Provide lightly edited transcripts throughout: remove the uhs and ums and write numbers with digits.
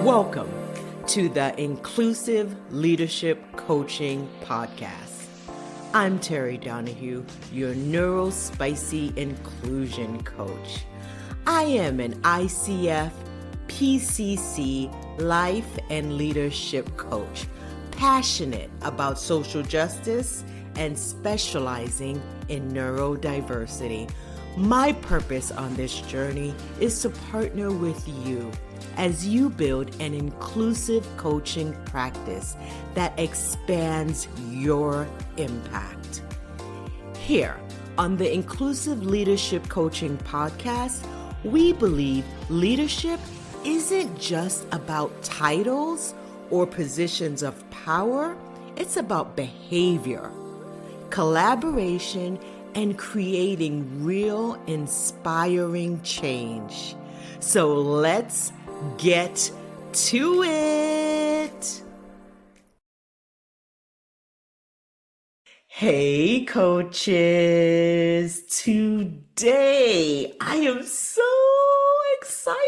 Welcome to the Inclusive Leadership Coaching Podcast. I'm Terri Donohue, your neurospicy inclusion coach. I am an ICF PCC life and leadership coach, passionate about social justice and specializing in neurodiversity. My purpose on this journey is to partner with you as you build an inclusive coaching practice that expands your impact. Here on the Inclusive Leadership Coaching Podcast, we believe leadership isn't just about titles or positions of power. It's about behavior, collaboration, and creating real, inspiring change. So let's get to it. Hey, coaches. Today, I am so excited.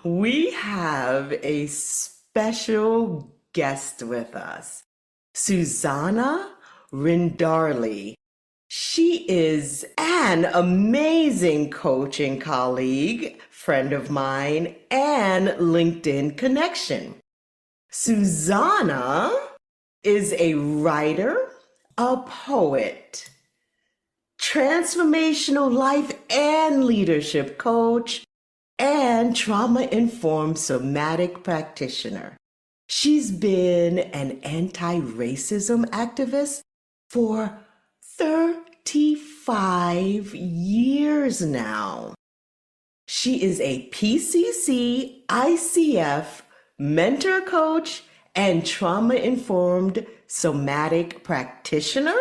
We have a special guest with us, Susana Rinderle. She is an amazing coaching colleague, friend of mine, and LinkedIn connection. Susana is a writer, a poet, transformational life and leadership coach, and trauma-informed somatic practitioner. She's been an anti-racism activist for 35 years now. She is a PCC, ICF mentor coach and trauma-informed somatic practitioner.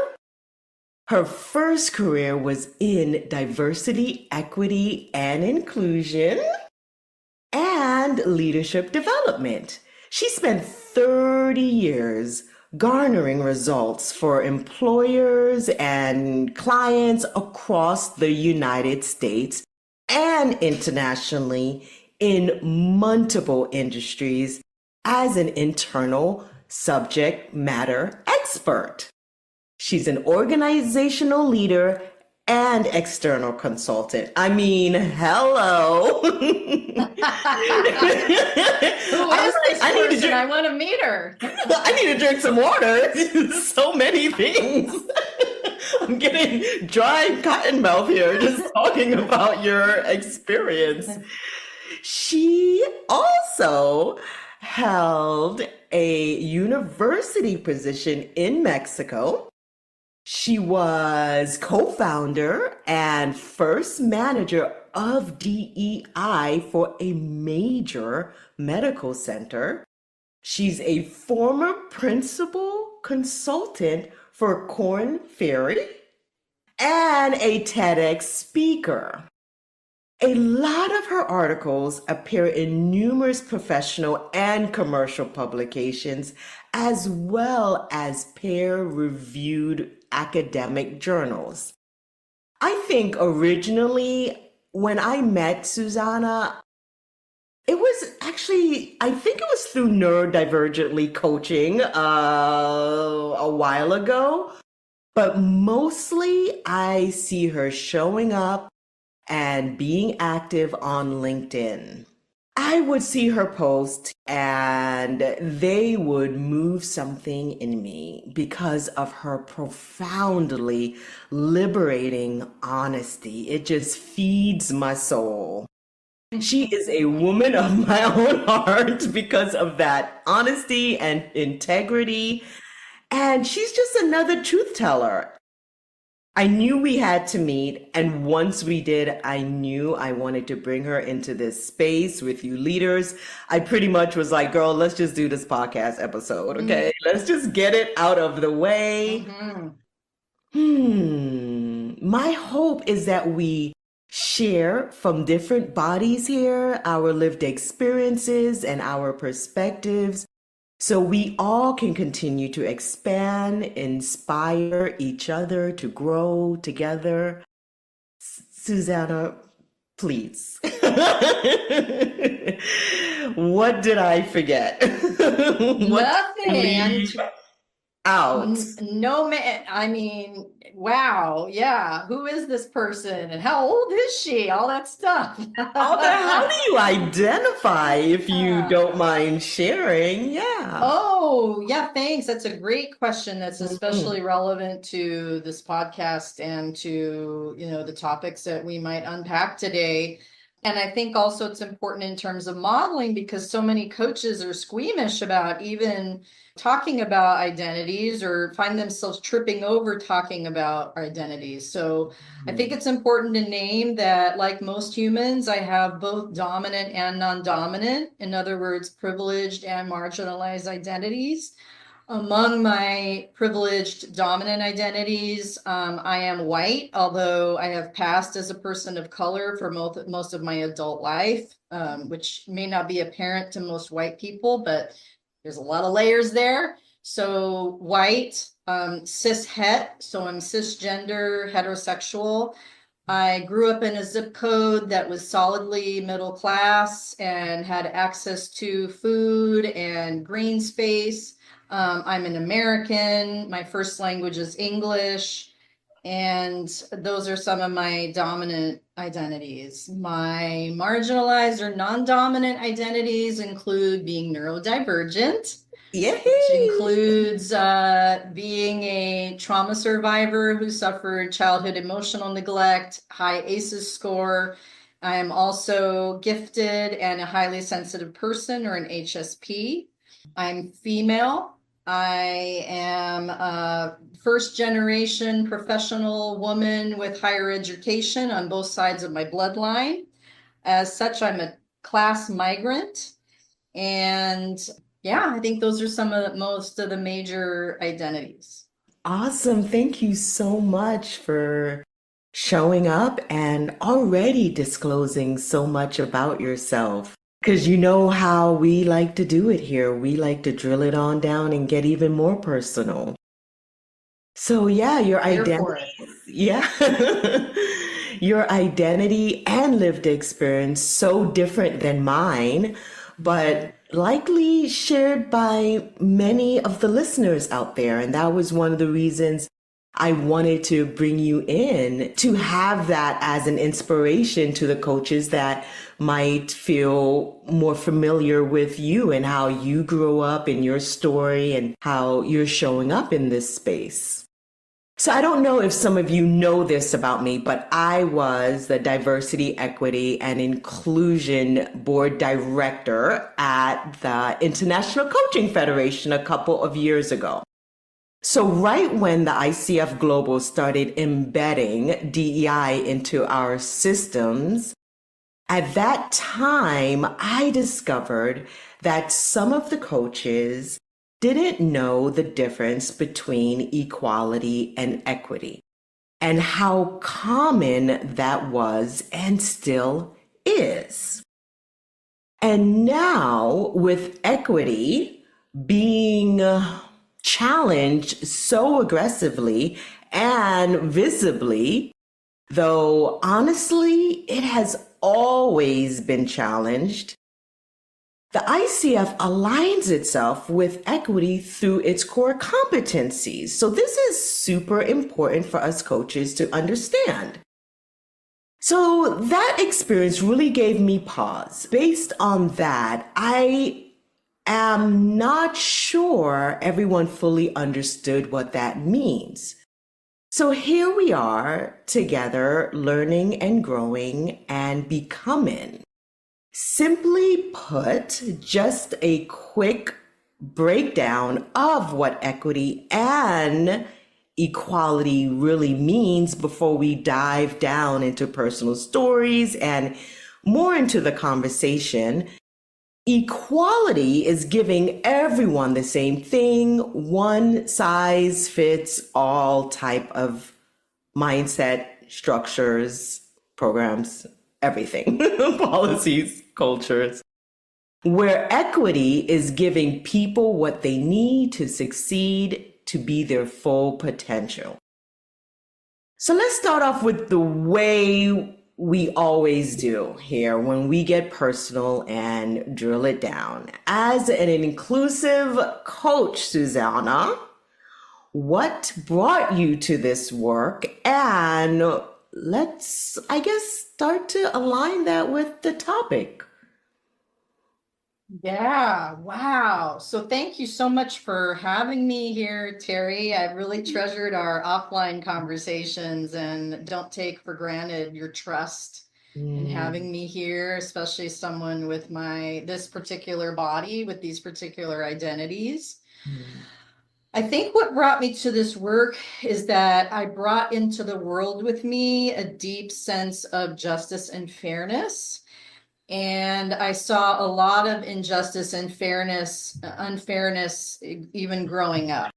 Her first career was in diversity, equity, and inclusion and leadership development. She spent 30 years garnering results for employers and clients across the United States and internationally in multiple industries as an internal subject matter expert. She's an organizational leader and external consultant. I mean, hello. I want to meet her. I need to drink some water. So many things. I'm getting dry cotton mouth here just talking about your experience. She also held a university position in Mexico. She was co-founder and first manager of DEI for a major medical center. She's a former principal consultant for Korn Ferry and a TEDx speaker. A lot of her articles appear in numerous professional and commercial publications, as well as peer-reviewed academic journals. I think originally when I met Susana, it was actually, I think it was through Neurodivergently Coaching a while ago, but mostly I see her showing up and being active on LinkedIn. I would see her post and they would move something in me because of her profoundly liberating honesty. It just feeds my soul. She is a woman of my own heart because of that honesty and integrity. And she's just another truth teller. I knew we had to meet, and once we did, I knew I wanted to bring her into this space with you leaders. I pretty much was like, girl, let's just do this podcast episode, okay? Let's just get it out of the way. My hope is that we share from different bodies here, our lived experiences and our perspectives, so we all can continue to expand, inspire each other to grow together. Susana, please. What did I forget? What did I leave Nothing. out? No man. I mean, wow. Yeah. Who is this person and how old is she? All that stuff. How do you identify if you don't mind sharing? Yeah. Oh, yeah, thanks. That's a great question. That's Mhm. especially relevant to this podcast and to, the topics that we might unpack today. And I think also it's important in terms of modeling because so many coaches are squeamish about even talking about identities or find themselves tripping over talking about identities. So I think it's important to name that, like most humans, I have both dominant and non-dominant, in other words, privileged and marginalized identities. Among my privileged dominant identities, I am white, although I have passed as a person of color for most of my adult life, which may not be apparent to most white people, but there's a lot of layers there. So white, cis het, so I'm cisgender, heterosexual. I grew up in a zip code that was solidly middle class and had access to food and green space. I'm an American. My first language is English. And those are some of my dominant identities. My marginalized or non-dominant identities include being neurodivergent, which Yay! includes being a trauma survivor who suffered childhood emotional neglect, high ACEs score. I am also gifted and a highly sensitive person, or an HSP. I'm female. I am a first generation professional woman with higher education on both sides of my bloodline. As such, I'm a class migrant. And yeah, I think those are some of most of the major identities. Awesome. Thank you so much for showing up and already disclosing so much about yourself. Because you know how we like to do it here. We like to drill it on down and get even more personal. So, yeah, your Here for identity, it. yeah, your identity and lived experience so different than mine, but likely shared by many of the listeners out there. And that was one of the reasons I wanted to bring you in to have that as an inspiration to the coaches that might feel more familiar with you and how you grew up in your story and how you're showing up in this space. So I don't know if some of you know this about me, but I was the Diversity, Equity, and Inclusion Board Director at the International Coaching Federation a couple of years ago. So right when the ICF Global started embedding DEI into our systems, at that time, I discovered that some of the coaches didn't know the difference between equality and equity and how common that was and still is. And now, with equity being challenged so aggressively and visibly, though honestly, it has always been challenged, the ICF aligns itself with equity through its core competencies. So this is super important for us coaches to understand. So that experience really gave me pause. Based on that, I am not sure everyone fully understood what that means. So here we are together, learning and growing and becoming. Simply put, just a quick breakdown of what equity and equality really means before we dive down into personal stories and more into the conversation. Equality is giving everyone the same thing, one size fits all type of mindset, structures, programs, everything, policies, cultures. Where equity is giving people what they need to succeed to be their full potential. So let's start off with the way we always do here when we get personal and drill it down. As an inclusive coach, Susana, what brought you to this work? And let's, I guess, start to align that with the topic. Yeah, wow. So thank you so much for having me here, Terri. I've really treasured our offline conversations and don't take for granted your trust in having me here, especially someone with this particular body, with these particular identities. I think what brought me to this work is that I brought into the world with me a deep sense of justice and fairness. And I saw a lot of injustice and unfairness, even growing up.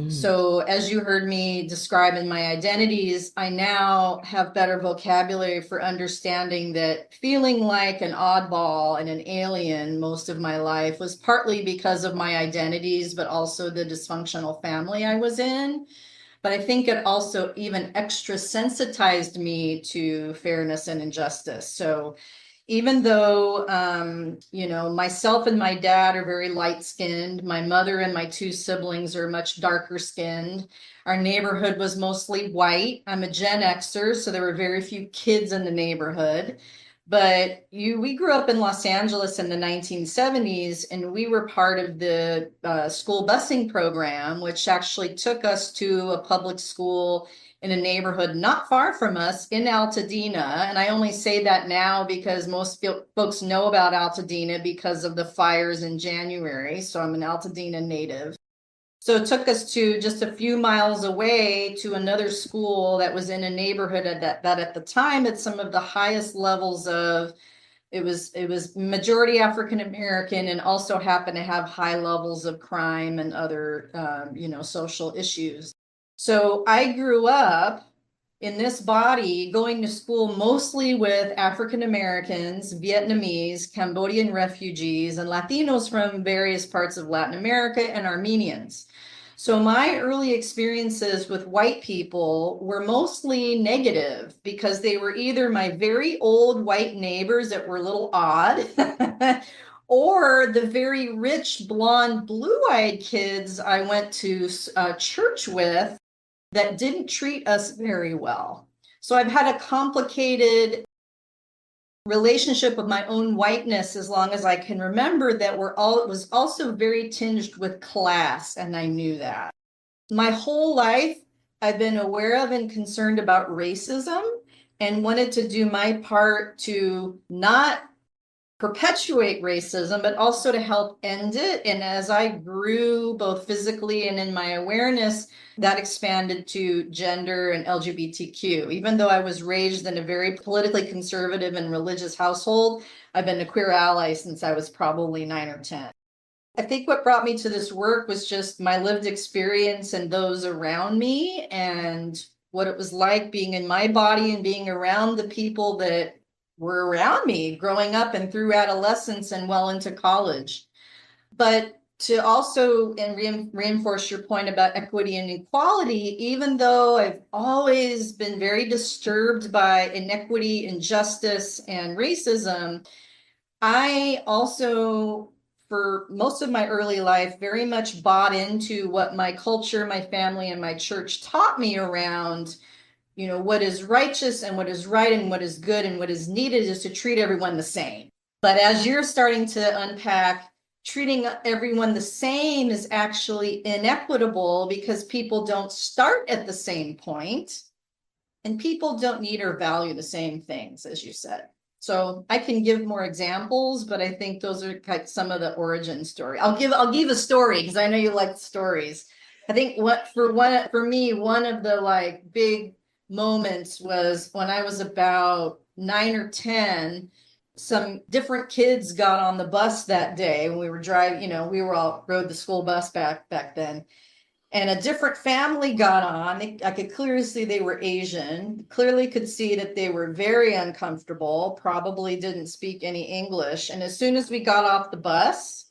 So as you heard me describe in my identities, I now have better vocabulary for understanding that feeling like an oddball and an alien most of my life was partly because of my identities, but also the dysfunctional family I was in. But I think it also even extra sensitized me to fairness and injustice. So even though, myself and my dad are very light skinned, my mother and my two siblings are much darker skinned. Our neighborhood was mostly white. I'm a Gen Xer, so there were very few kids in the neighborhood. But we grew up in Los Angeles in the 1970s, and we were part of the school busing program, which actually took us to a public school in a neighborhood not far from us in Altadena. And I only say that now because most folks know about Altadena because of the fires in January. So I'm an Altadena native. So it took us to just a few miles away to another school that was in a neighborhood that at the time had some of the highest levels of it was majority African American and also happened to have high levels of crime and other social issues. So I grew up in this body going to school mostly with African Americans, Vietnamese, Cambodian refugees, and Latinos from various parts of Latin America and Armenians. So my early experiences with white people were mostly negative because they were either my very old white neighbors that were a little odd or the very rich blonde blue-eyed kids I went to church with that didn't treat us very well. So I've had a complicated relationship with my own whiteness as long as I can remember that it was also very tinged with class, and I knew that. My whole life, I've been aware of and concerned about racism and wanted to do my part to not perpetuate racism, but also to help end it. And as I grew both physically and in my awareness, that expanded to gender and LGBTQ. Even though I was raised in a very politically conservative and religious household, I've been a queer ally since I was probably 9 or 10. I think what brought me to this work was just my lived experience and those around me and what it was like being in my body and being around the people that were around me growing up and through adolescence and well into college. But to also reinforce your point about equity and equality, even though I've always been very disturbed by inequity, injustice, and racism, I also, for most of my early life, very much bought into what my culture, my family, and my church taught me around what is righteous and what is right and what is good and what is needed is to treat everyone the same. But as you're starting to unpack, treating everyone the same is actually inequitable because people don't start at the same point and people don't need or value the same things, as you said. So I can give more examples, but I think those are like some of the origin story. I'll give a story because I know you like stories. I think for me, one of the big moments was when I was about 9 or 10. Some different kids got on the bus that day when we were driving. We were all rode the school bus back then. And a different family got on. I could clearly see they were Asian, clearly could see that they were very uncomfortable, probably didn't speak any English. And as soon as we got off the bus,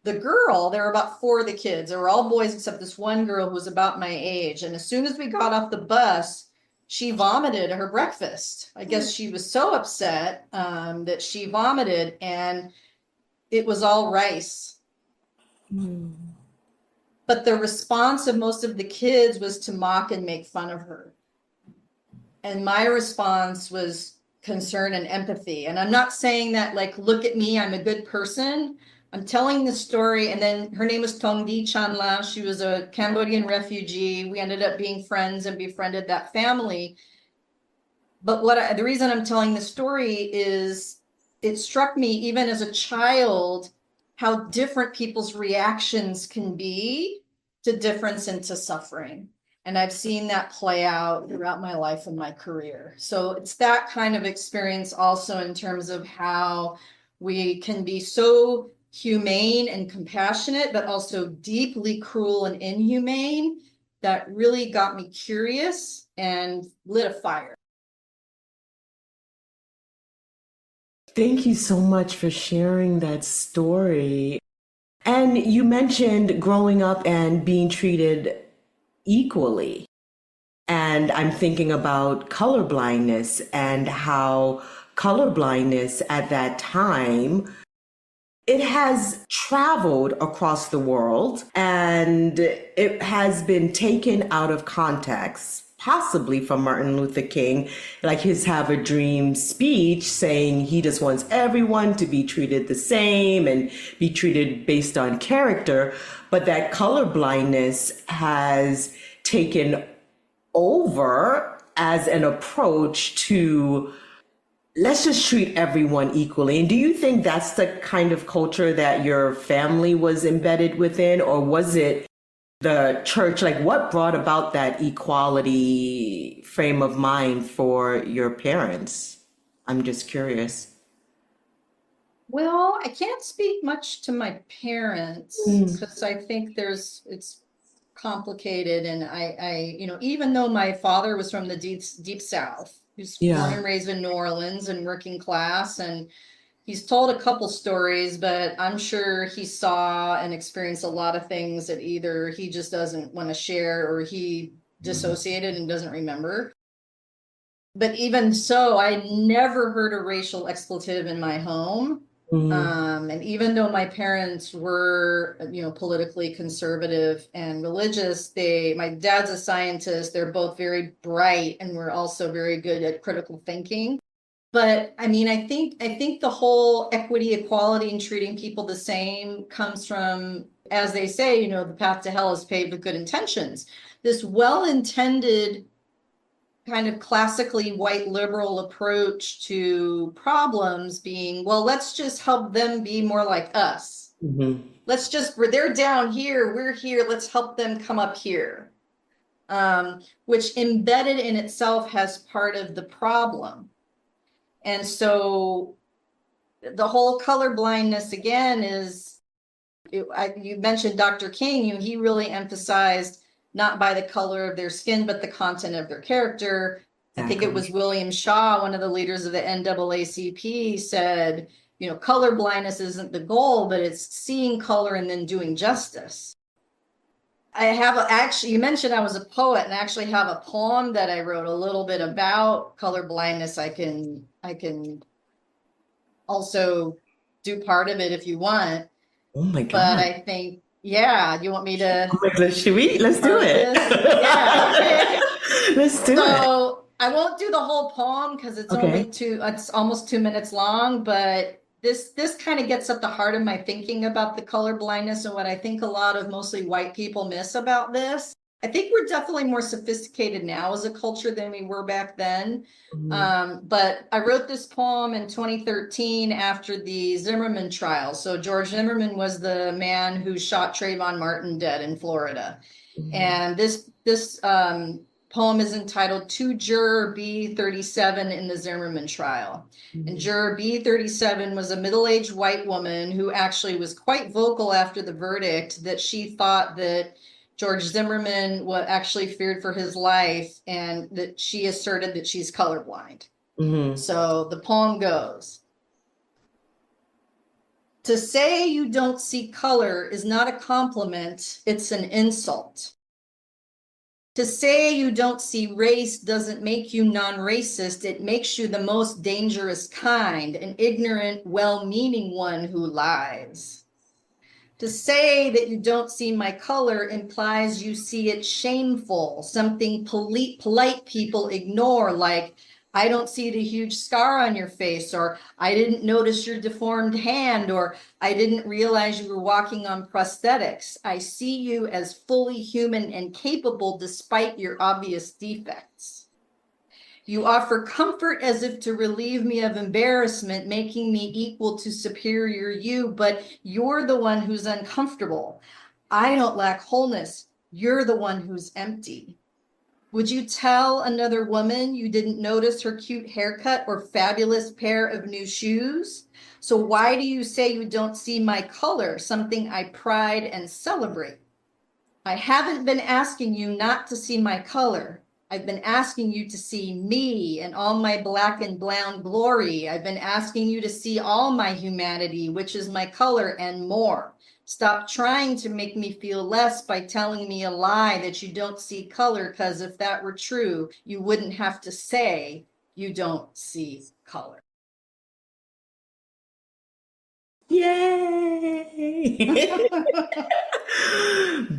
there were about 4 of the kids. They were all boys except this one girl who was about my age. And as soon as we got off the bus, she vomited her breakfast. I guess she was so upset that she vomited, and it was all rice. But the response of most of the kids was to mock and make fun of her. And my response was concern and empathy. And I'm not saying that, like, look at me, I'm a good person. I'm telling the story. And then her name was Tongdi Chanla. She was a Cambodian refugee. We ended up being friends and befriended that family. But the reason I'm telling the story is it struck me, even as a child, how different people's reactions can be to difference and to suffering. And I've seen that play out throughout my life and my career. So it's that kind of experience also in terms of how we can be so humane and compassionate, but also deeply cruel and inhumane, that really got me curious and lit a fire. Thank you so much for sharing that story. And you mentioned growing up and being treated equally. And I'm thinking about colorblindness and how colorblindness at that time, it has traveled across the world and it has been taken out of context, possibly from Martin Luther King, like his Have a Dream speech saying he just wants everyone to be treated the same and be treated based on character. But that colorblindness has taken over as an approach to let's just treat everyone equally. And do you think that's the kind of culture that your family was embedded within, or was it the church? Like, what brought about that equality frame of mind for your parents? I'm just curious. Well, I can't speak much to my parents because I think it's complicated. And even though my father was from the deep South, who's born and raised in New Orleans and working class, and he's told a couple stories, but I'm sure he saw and experienced a lot of things that either he just doesn't want to share or he dissociated and doesn't remember. But even so, I never heard a racial expletive in my home. And even though my parents were, politically conservative and religious, my dad's a scientist. They're both very bright and we're also very good at critical thinking. But I mean, I think the whole equity, equality, and treating people the same comes from, as they say, the path to hell is paved with good intentions. This well-intended kind of classically white liberal approach to problems being, well, let's just help them be more like us. They're down here, we're here, let's help them come up here. Which embedded in itself has part of the problem. And so the whole color blindness again is, you mentioned Dr. King, he really emphasized not by the color of their skin, but the content of their character. Exactly. I think it was William Shaw, one of the leaders of the NAACP, said, color blindness isn't the goal, but it's seeing color and then doing justice. You mentioned I was a poet, and I actually have a poem that I wrote a little bit about color blindness. I can also do part of it if you want. Oh my God. But I think, you want me to? Oh my God, let's do it. Yeah, okay. Let's do it. So I won't do the whole poem because it's it's almost 2 minutes long, but this kind of gets at the heart of my thinking about the color blindness and what I think a lot of mostly white people miss about this. I think we're definitely more sophisticated now as a culture than we were back then. But I wrote this poem in 2013 after the Zimmerman trial. So George Zimmerman was the man who shot Trayvon Martin dead in Florida. And this poem is entitled To Juror B37 in the Zimmerman trial. And Juror B37 was a middle-aged white woman who actually was quite vocal after the verdict that she thought that George Zimmerman actually feared for his life, and that she asserted that she's colorblind. So the poem goes: to say you don't see color is not a compliment, it's an insult. To say you don't see race doesn't make you non-racist. It makes you the most dangerous kind, an ignorant, well-meaning one who lies. To say that you don't see my color implies you see it shameful, something polite people ignore, like, I don't see the huge scar on your face, or I didn't notice your deformed hand, or I didn't realize you were walking on prosthetics. I see you as fully human and capable despite your obvious defects. You offer comfort as if to relieve me of embarrassment, making me equal to superior you, but you're the one who's uncomfortable. I don't lack wholeness. You're the one who's empty. Would you tell another woman you didn't notice her cute haircut or fabulous pair of new shoes? So why do you say you don't see my color, something I pride and celebrate? I haven't been asking you not to see my color. I've been asking you to see me and all my black and brown glory. I've been asking you to see all my humanity, which is my color, and more. Stop trying to make me feel less by telling me a lie that you don't see color, because if that were true, you wouldn't have to say you don't see color. Yay!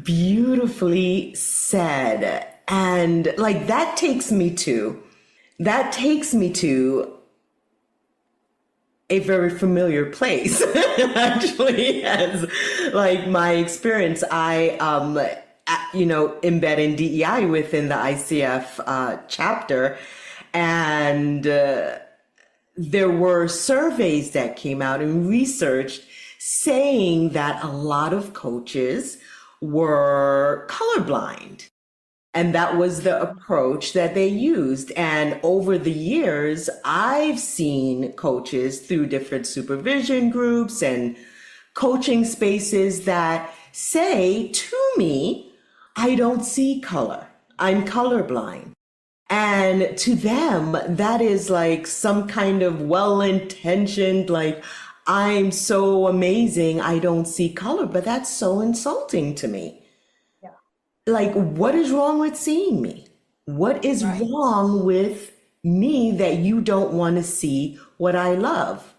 Beautifully said. And like that takes me to a very familiar place. Actually, as like my experience, I embed in DEI within the ICF chapter, and there were surveys that came out and research saying that a lot of coaches were colorblind. And that was the approach that they used. And over the years, I've seen coaches through different supervision groups and coaching spaces that say to me, I don't see color. I'm colorblind. And to them, that is like some kind of well-intentioned, like, I'm so amazing, I don't see color. But that's so insulting to me. Like, what is wrong with seeing me? What is wrong with me that you don't want to see what I love?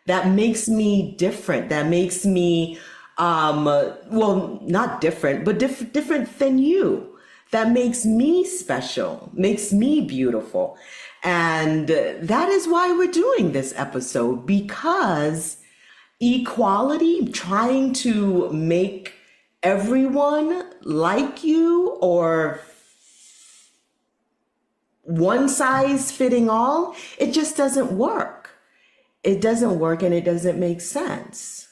That makes me different. That makes me, well, not different, but different than you. That makes me special, makes me beautiful. And that is why we're doing this episode, because equality, trying to make everyone like you or one size fitting all, it just doesn't work. It doesn't work and it doesn't make sense.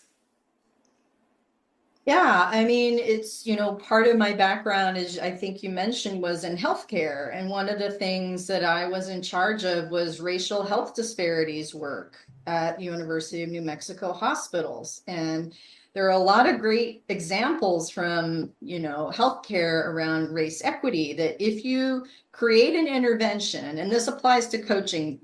Yeah, I mean, it's, part of my background is, I think you mentioned, was in healthcare. And one of the things that I was in charge of was racial health disparities work at University of New Mexico hospitals. And there are a lot of great examples from, healthcare around race equity, that if you create an intervention, and this applies to coaching,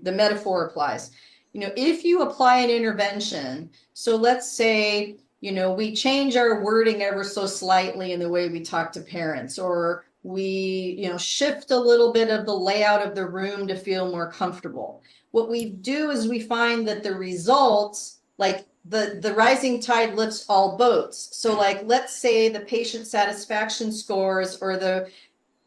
the metaphor applies, if you apply an intervention, so let's say, we change our wording ever so slightly in the way we talk to parents, or we, shift a little bit of the layout of the room to feel more comfortable. What we do is we find that the results, like the rising tide lifts all boats. So like, let's say the patient satisfaction scores, or the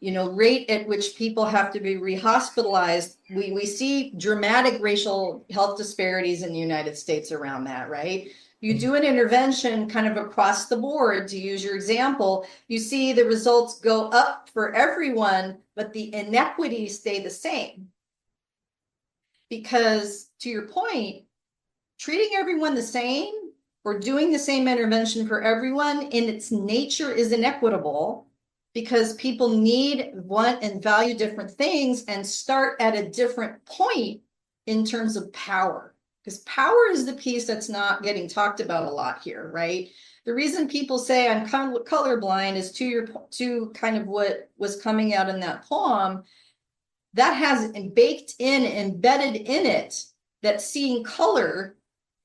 rate at which people have to be rehospitalized, we see dramatic racial health disparities in the United States around that, right? You do an intervention kind of across the board, to use your example, you see the results go up for everyone, but the inequities stay the same. Because to your point, treating everyone the same or doing the same intervention for everyone in its nature is inequitable, because people need, want, and value different things and start at a different point in terms of power. Because power is the piece that's not getting talked about a lot here, right? The reason people say I'm colorblind is to kind of what was coming out in that poem, that has embedded in it, that seeing color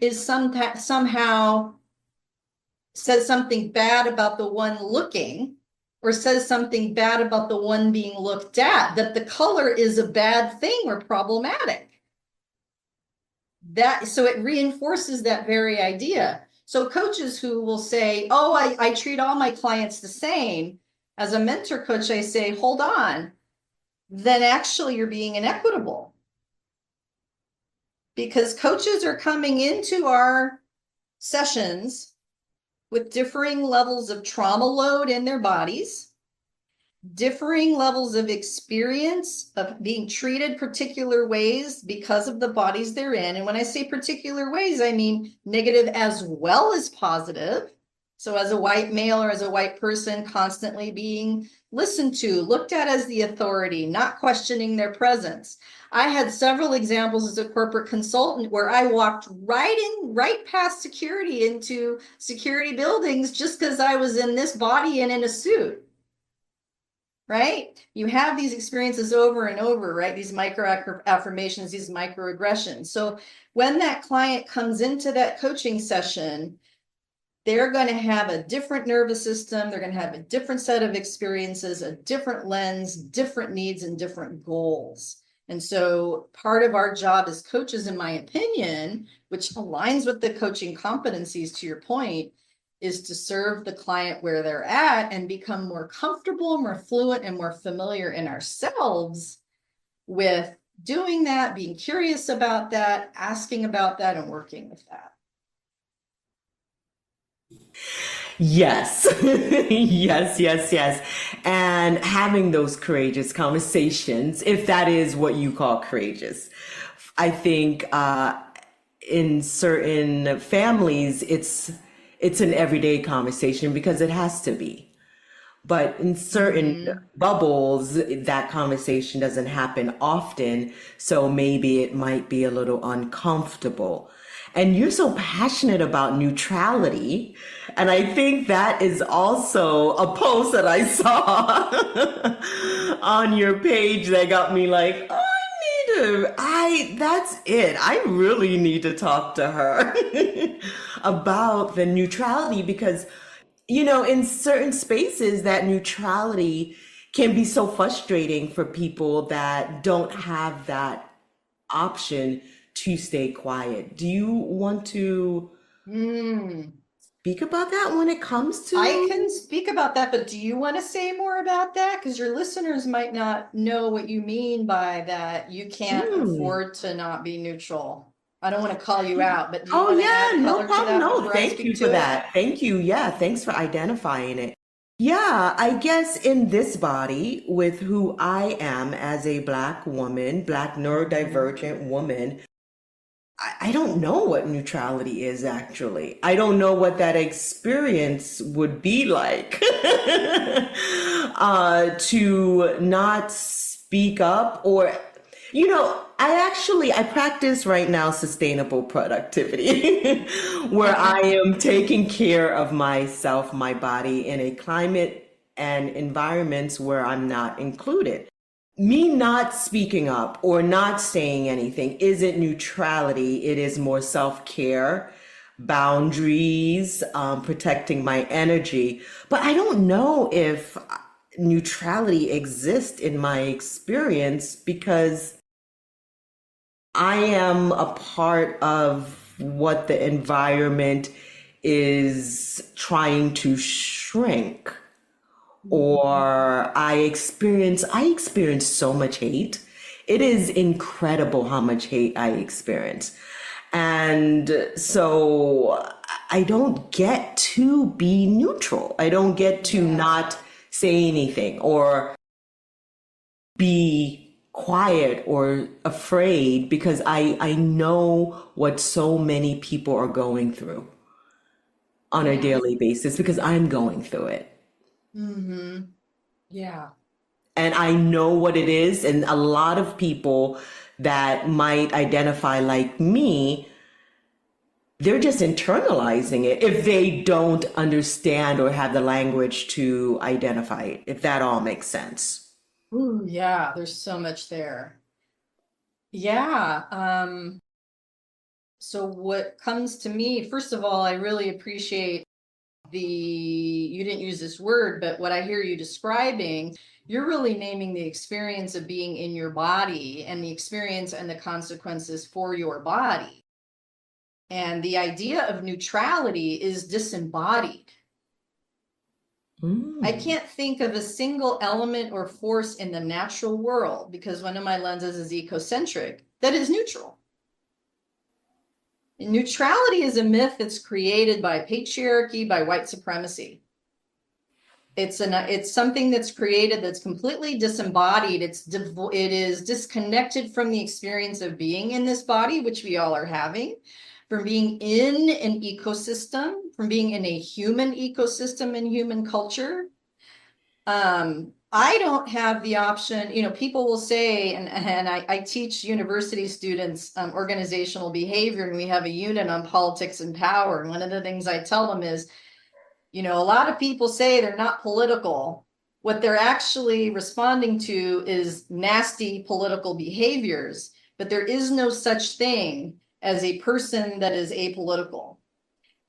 is somehow says something bad about the one looking, or says something bad about the one being looked at, that the color is a bad thing or problematic. So it reinforces that very idea. So coaches who will say, oh, I treat all my clients the same. As a mentor coach, I say, hold on, then actually you're being inequitable. Because coaches are coming into our sessions with differing levels of trauma load in their bodies, differing levels of experience of being treated particular ways because of the bodies they're in. And when I say particular ways, I mean negative as well as positive. So as a white male or as a white person, constantly being listened to, looked at as the authority, not questioning their presence. I had several examples as a corporate consultant where I walked right past security into security buildings just because I was in this body and in a suit. Right? You have these experiences over and over, right? These micro affirmations, these microaggressions. So when that client comes into that coaching session, they're going to have a different nervous system. They're going to have a different set of experiences, a different lens, different needs, and different goals. And so part of our job as coaches, in my opinion, which aligns with the coaching competencies to your point, is to serve the client where they're at and become more comfortable, more fluent, and more familiar in ourselves with doing that, being curious about that, asking about that, and working with that. Yes, yes. And having those courageous conversations, if that is what you call courageous. I think in certain families, it's an everyday conversation because it has to be. But in certain bubbles, that conversation doesn't happen often. So maybe it might be a little uncomfortable. And you're so passionate about neutrality. And I think that is also a post that I saw on your page that got me like, oh, that's it. I really need to talk to her about the neutrality because in certain spaces, that neutrality can be so frustrating for people that don't have that option to stay quiet. Do you want to speak about that when it comes to? I can speak about that, but do you want to say more about that? Because your listeners might not know what you mean by that. You can't afford to not be neutral. I don't want to call you out, but do you Oh want to yeah, add no color to problem. that No, before I thank you speak for to it? that. Thank you. Yeah, thanks for identifying it. Yeah, I guess in this body, with who I am as a Black woman, Black neurodivergent woman, I don't know what neutrality is actually. I don't know what that experience would be like to not speak up or, I practice right now sustainable productivity where I am taking care of myself, my body in a climate and environments where I'm not included. Me not speaking up or not saying anything isn't neutrality. It is more self-care, boundaries, protecting my energy. But I don't know if neutrality exists in my experience because I am a part of what the environment is trying to shrink or I experience so much hate. It is incredible how much hate I experience. And so I don't get to be neutral. I don't get to not say anything or be quiet or afraid because I know what so many people are going through on a daily basis because I'm going through it. Yeah. And I know what it is. And a lot of people that might identify like me, they're just internalizing it if they don't understand or have the language to identify it, if that all makes sense. Ooh, yeah, there's so much there. Yeah. So what comes to me, first of all, I really appreciate you didn't use this word, but what I hear you describing, you're really naming the experience of being in your body and the experience and the consequences for your body. And the idea of neutrality is disembodied. I can't think of a single element or force in the natural world, because one of my lenses is ecocentric, that is neutral. And neutrality is a myth that's created by patriarchy, by white supremacy. It's something that's created that's completely disembodied. It is disconnected from the experience of being in this body, which we all are having, from being in an ecosystem, from being in a human ecosystem and human culture. I don't have the option, people will say, and I teach university students organizational behavior, and we have a unit on politics and power. And one of the things I tell them is, a lot of people say they're not political. What they're actually responding to is nasty political behaviors, but there is no such thing as a person that is apolitical,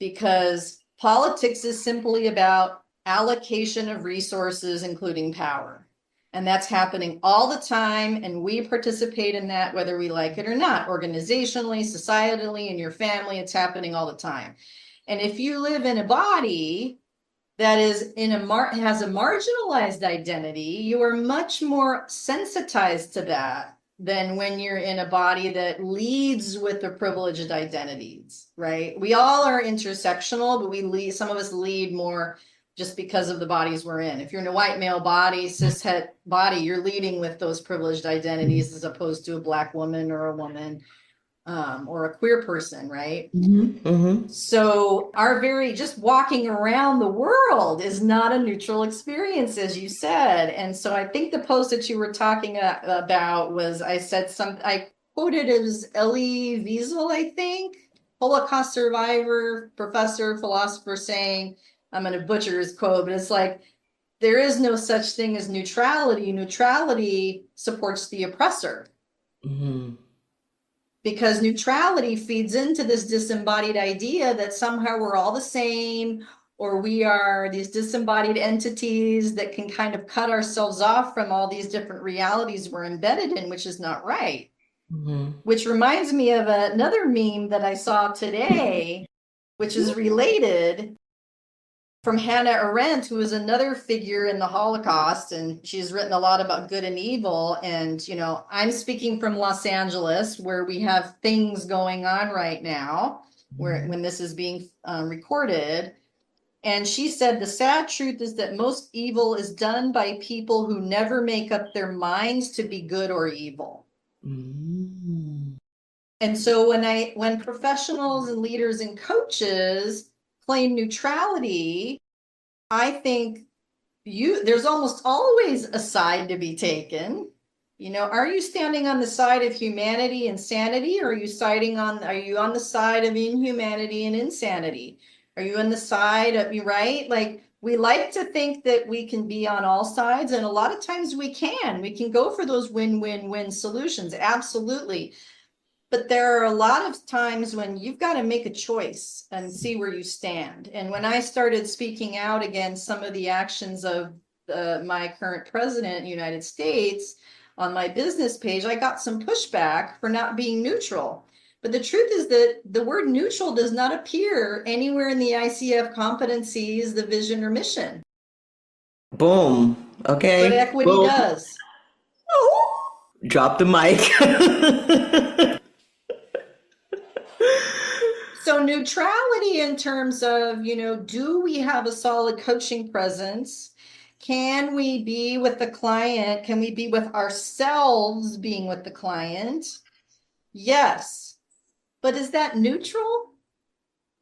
because politics is simply about allocation of resources, including power. And that's happening all the time. And we participate in that, whether we like it or not, organizationally, societally, in your family, it's happening all the time. And if you live in a body that is has a marginalized identity, you are much more sensitized to that than when you're in a body that leads with the privileged identities, right? We all are intersectional, but some of us lead more just because of the bodies we're in. If you're in a white male body, cishet body, you're leading with those privileged identities as opposed to a Black woman or a woman or a queer person, right? So just walking around the world is not a neutral experience, as you said. And so I think the post that you were talking about was, I quoted it as Elie Wiesel, I think, Holocaust survivor, professor, philosopher, saying, I'm going to butcher his quote, but it's like, there is no such thing as neutrality. Neutrality supports the oppressor. Because neutrality feeds into this disembodied idea that somehow we're all the same, or we are these disembodied entities that can kind of cut ourselves off from all these different realities we're embedded in, which is not right. Which reminds me of another meme that I saw today, which is related, from Hannah Arendt, who is another figure in the Holocaust, and she's written a lot about good and evil. And, I'm speaking from Los Angeles, where we have things going on right now, when this is being recorded. And she said, the sad truth is that most evil is done by people who never make up their minds to be good or evil. And so when professionals and leaders and coaches claim neutrality, I think there's almost always a side to be taken. Are you standing on the side of humanity and sanity, or are you on the side of inhumanity and insanity? Are you on the side of, right? Like, we like to think that we can be on all sides, and a lot of times we can go for those win-win-win solutions. Absolutely. But there are a lot of times when you've got to make a choice and see where you stand. And when I started speaking out against some of the actions of my current president in the United States on my business page, I got some pushback for not being neutral. But the truth is that the word neutral does not appear anywhere in the ICF competencies, the vision or mission. Boom. Okay. But equity does. Drop the mic. So neutrality in terms of, do we have a solid coaching presence? Can we be with the client? Can we be with ourselves being with the client? Yes. But is that neutral?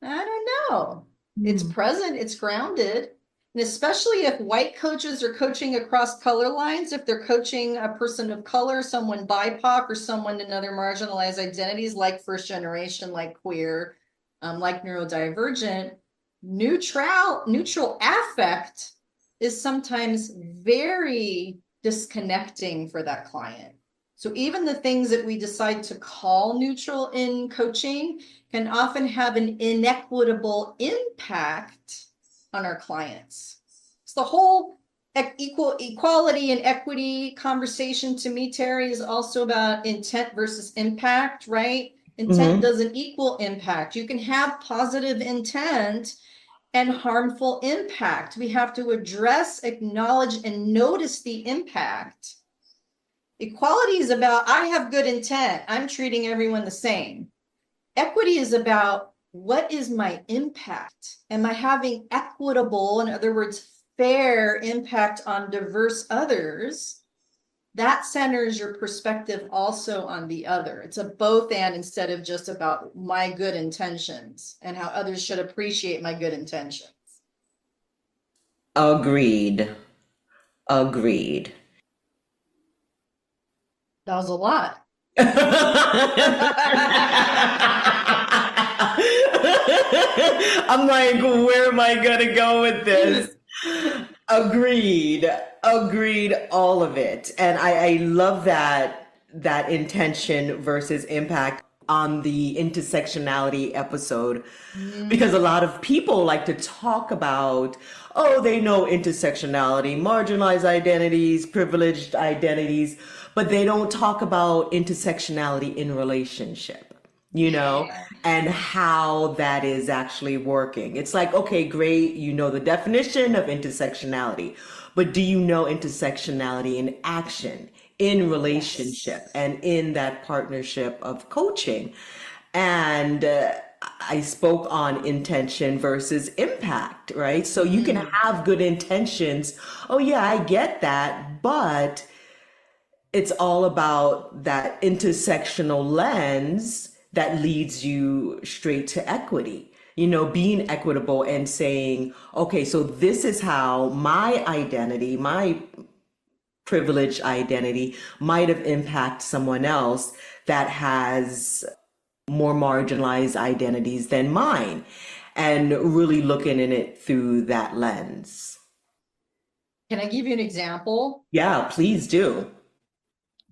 I don't know. It's present, it's grounded. And especially if white coaches are coaching across color lines, if they're coaching a person of color, someone BIPOC, or someone in other marginalized identities like first generation, like queer, like neurodivergent, neutral affect is sometimes very disconnecting for that client. So even the things that we decide to call neutral in coaching can often have an inequitable impact on our clients. It's the whole equality and equity conversation to me, Terri, is also about intent versus impact, right? Intent doesn't equal impact. You can have positive intent and harmful impact. We have to address, acknowledge, and notice the impact. Equality is about, I have good intent. I'm treating everyone the same. Equity is about, what is my impact? Am I having equitable, in other words, fair impact on diverse others? That centers your perspective also on the other. It's a both and instead of just about my good intentions and how others should appreciate my good intentions. Agreed. Agreed. That was a lot. I'm like, where am I gonna go with this? Agreed. Agreed, all of it. And I love that intention versus impact on the intersectionality episode, because a lot of people like to talk about, oh, they know intersectionality, marginalized identities, privileged identities, but they don't talk about intersectionality in relationship, and how that is actually working. It's like, okay, great, you know the definition of intersectionality, but do you know intersectionality in action, in relationship, and in that partnership of coaching? And I spoke on intention versus impact, right? So you can have good intentions. Oh, yeah, I get that. But it's all about that intersectional lens that leads you straight to equity. Being equitable and saying, okay, so this is how my identity, my privileged identity might have impacted someone else that has more marginalized identities than mine, and really looking in it through that lens. Can I give you an example? Yeah, please do.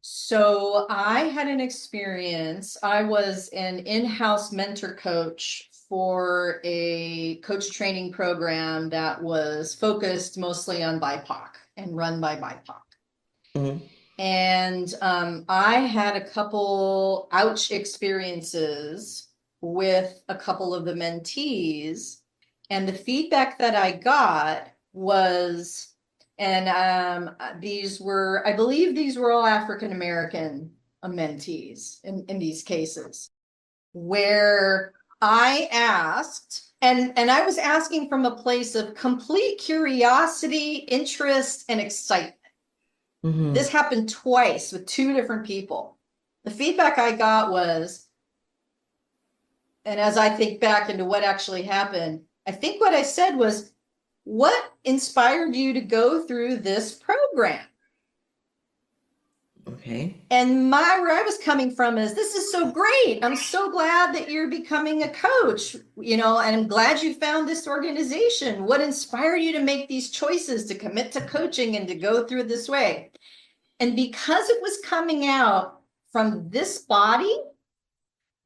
So I had an experience. I was an in-house mentor coach for a coach training program that was focused mostly on BIPOC and run by BIPOC. And I had a couple ouch experiences with a couple of the mentees. And the feedback that I got was, and I believe these were all African-American mentees in these cases, where I asked, and I was asking from a place of complete curiosity, interest, and excitement. This happened twice with two different people. The feedback I got was, and as I think back into what actually happened, I think what I said was, what inspired you to go through this program? Okay. And where I was coming from is, this is so great. I'm so glad that you're becoming a coach, and I'm glad you found this organization. What inspired you to make these choices, to commit to coaching and to go through this way? And because it was coming out from this body,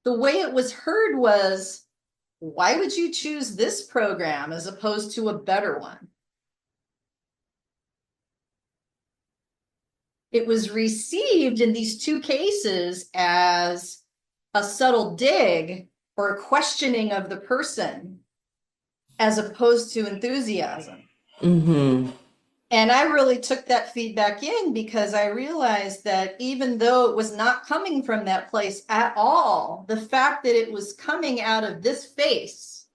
the way it was heard was, why would you choose this program as opposed to a better one? It was received in these two cases as a subtle dig or a questioning of the person, as opposed to enthusiasm. And I really took that feedback in, because I realized that even though it was not coming from that place at all, the fact that it was coming out of this space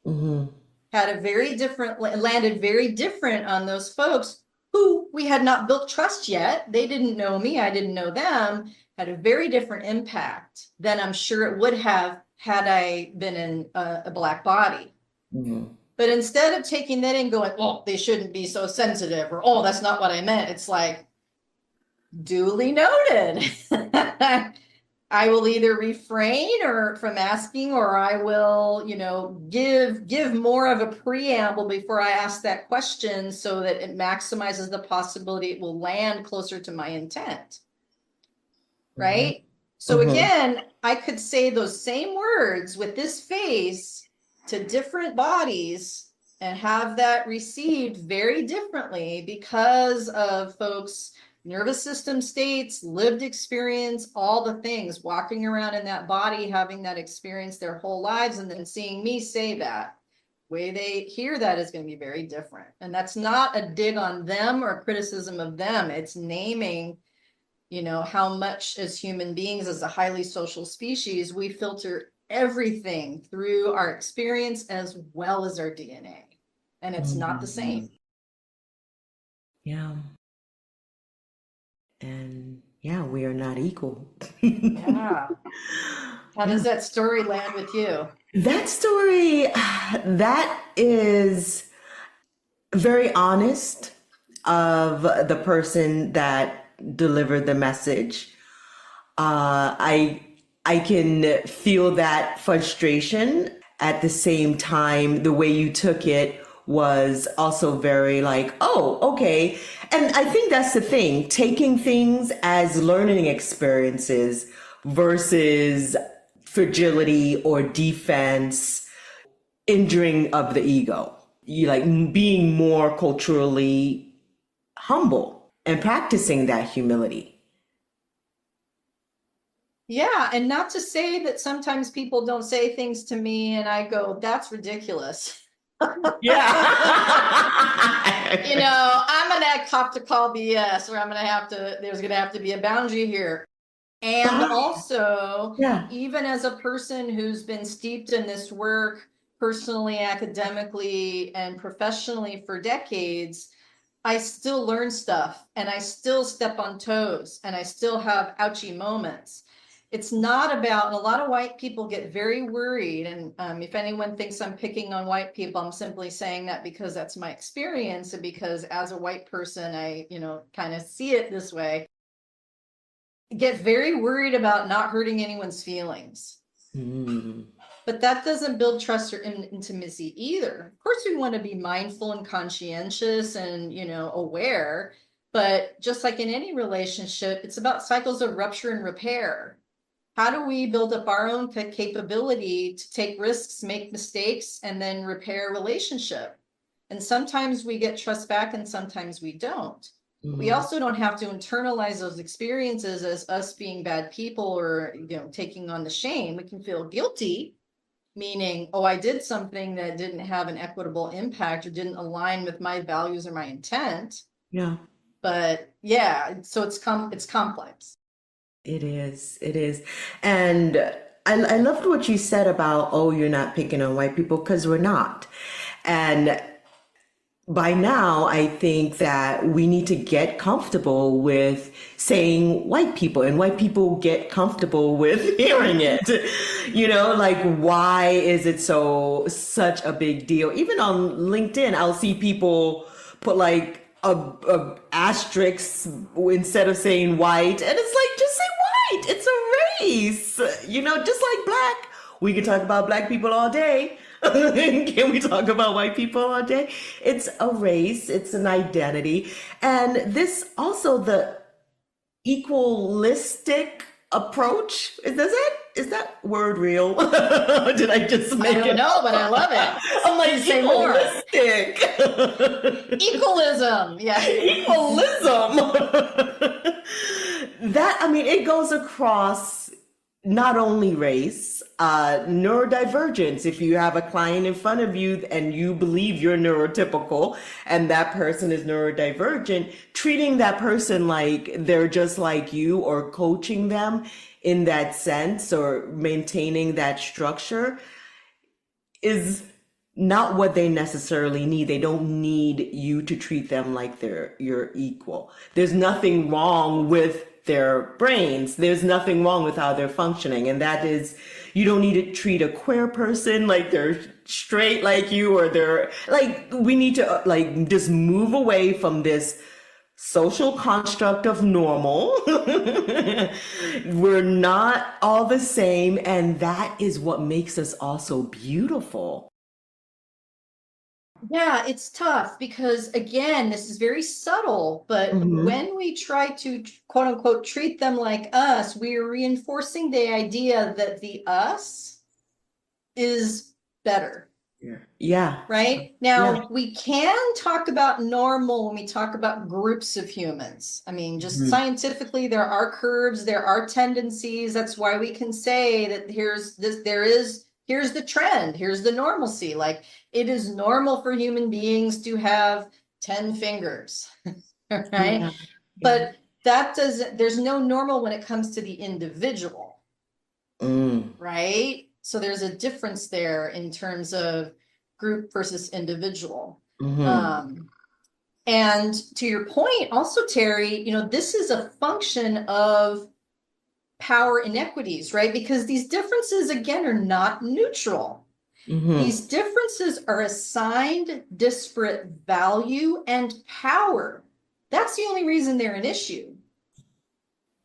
had a very different, landed very different on those folks who we had not built trust yet. They didn't know me, I didn't know them, had a very different impact than I'm sure it would have had I been in a Black body. But instead of taking that and going, oh, they shouldn't be so sensitive, or, oh, that's not what I meant, it's like, duly noted. I will either refrain or from asking, or I will, give more of a preamble before I ask that question, so that it maximizes the possibility it will land closer to my intent. Right? So again, I could say those same words with this face to different bodies, and have that received very differently because of folks' nervous system states, lived experience, all the things, walking around in that body, having that experience their whole lives, and then seeing me say that. Way they hear that is going to be very different. And that's not a dig on them or criticism of them. It's naming, how much as human beings, as a highly social species, we filter everything through our experience as well as our DNA. And it's not the same. Yeah. And yeah, we are not equal. Yeah. How does that story land with you? That story, that is very honest of the person that delivered the message. I can feel that frustration. At the same time, the way you took it was also very like, oh, okay. And I think that's the thing, taking things as learning experiences versus fragility or defense, injuring of the ego. You like being more culturally humble and practicing that humility. Yeah, and not to say that sometimes people don't say things to me and I go, that's ridiculous. Yeah. I'm gonna have to call BS, or there's gonna have to be a boundary here. And also, Yeah. even as a person who's been steeped in this work personally, academically, and professionally for decades, I still learn stuff and I still step on toes and I still have ouchy moments. It's not about, and a lot of white people get very worried. And if anyone thinks I'm picking on white people, I'm simply saying that because that's my experience. And because as a white person, I, kind of see it this way. Get very worried about not hurting anyone's feelings. But that doesn't build trust or intimacy either. Of course, we want to be mindful and conscientious and, aware. But just like in any relationship, it's about cycles of rupture and repair. How do we build up our own capability to take risks, make mistakes, and then repair a relationship? And sometimes we get trust back and sometimes we don't. We also don't have to internalize those experiences as us being bad people or, taking on the shame. We can feel guilty, meaning, oh, I did something that didn't have an equitable impact or didn't align with my values or my intent. Yeah. But yeah, so it's complex. It is. It is. And I loved what you said about, oh, you're not picking on white people, because we're not. And by now, I think that we need to get comfortable with saying white people, and white people get comfortable with hearing it. Like, why is it such a big deal? Even on LinkedIn, I'll see people put like a asterisk instead of saying white, and it's like, just say white. It's a race. Just like black. We can talk about black people all day. Can we talk about white people all day? It's a race, it's an identity. And this also, the equalistic approach, is that word real? Did I just make it? I don't know, but I love it. I'm like, say more. equalistic. Equalism. Yeah. Equalism. It goes across not only race, neurodivergence. If you have a client in front of you and you believe you're neurotypical and that person is neurodivergent, treating that person like they're just like you or coaching them in that sense or maintaining that structure is not what they necessarily need. They don't need you to treat them like they're your equal. There's nothing wrong with their brains. There's nothing wrong with how they're functioning. And that is, you don't need to treat a queer person like they're straight like you, or they're like, we need to just move away from this social construct of normal. We're not all the same. And that is what makes us also beautiful. Yeah, it's tough because, again, this is very subtle, but when we try to, quote unquote, treat them like us, we are reinforcing the idea that the us is better. Yeah. Right? Yeah. Now, we can talk about normal when we talk about groups of humans. I mean, just scientifically, there are curves, there are tendencies. That's why we can say that here's the trend, here's the normalcy. Like, it is normal for human beings to have 10 fingers, right? Yeah. But that doesn't, there's no normal when it comes to the individual, right? So there's a difference there in terms of group versus individual. And to your point also, Terri, this is a function of power inequities, right? Because these differences, again, are not neutral. These differences are assigned disparate value and power. That's the only reason they're an issue,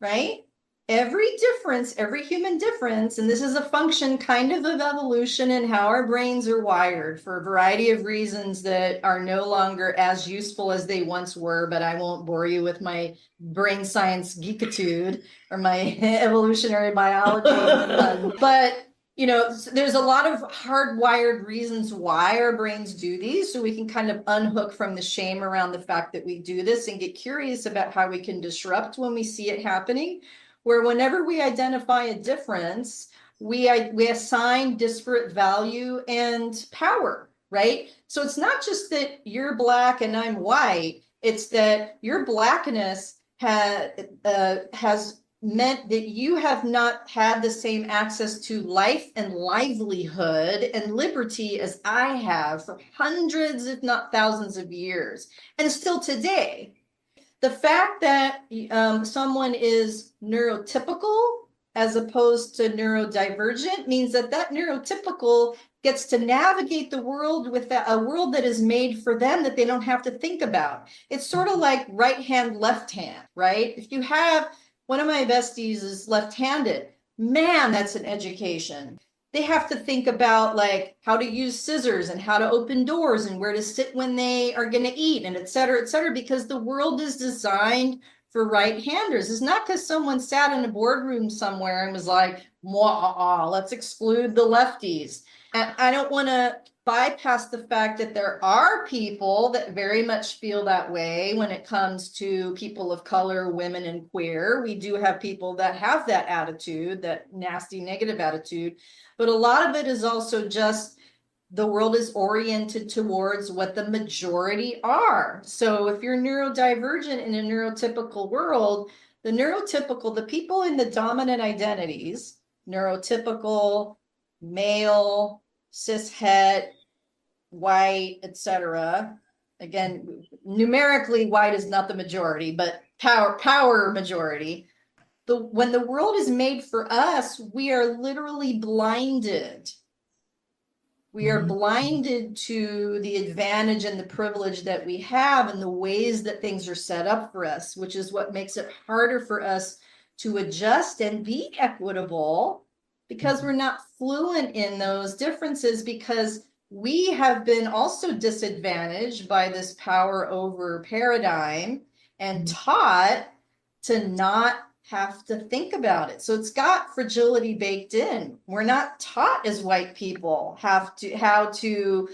right? Every difference, every human difference, and this is a function kind of evolution and how our brains are wired for a variety of reasons that are no longer as useful as they once were, but I won't bore you with my brain science geekitude or my evolutionary biology. But there's a lot of hardwired reasons why our brains do these, so we can kind of unhook from the shame around the fact that we do this and get curious about how we can disrupt when we see it happening, where whenever we identify a difference, we assign disparate value and power, right? So it's not just that you're Black and I'm white, it's that your Blackness has meant that you have not had the same access to life and livelihood and liberty as I have for hundreds, if not thousands of years, and still today. The fact that someone is neurotypical as opposed to neurodivergent means that neurotypical gets to navigate the world with a world that is made for them that they don't have to think about. It's sort of like right hand, left hand, right? If you have, one of my besties is left-handed, man, that's an education. They have to think about like how to use scissors and how to open doors and where to sit when they are going to eat and et cetera, because the world is designed for right-handers. It's not because someone sat in a boardroom somewhere and was like, let's exclude the lefties. And I don't want to bypass the fact that there are people that very much feel that way when it comes to people of color, women, and queer. We do have people that have that attitude, that nasty negative attitude, but a lot of it is also just the world is oriented towards what the majority are. So if you're neurodivergent in a neurotypical world, the people in the dominant identities, neurotypical, male, cishet, white, etc. Again, numerically, white is not the majority, but power majority. When the world is made for us, we are literally blinded. We are blinded to the advantage and the privilege that we have and the ways that things are set up for us, which is what makes it harder for us to adjust and be equitable, because we're not fluent in those differences, because we have been also disadvantaged by this power over paradigm and taught to not have to think about it. So it's got fragility baked in. We're not taught as white people how to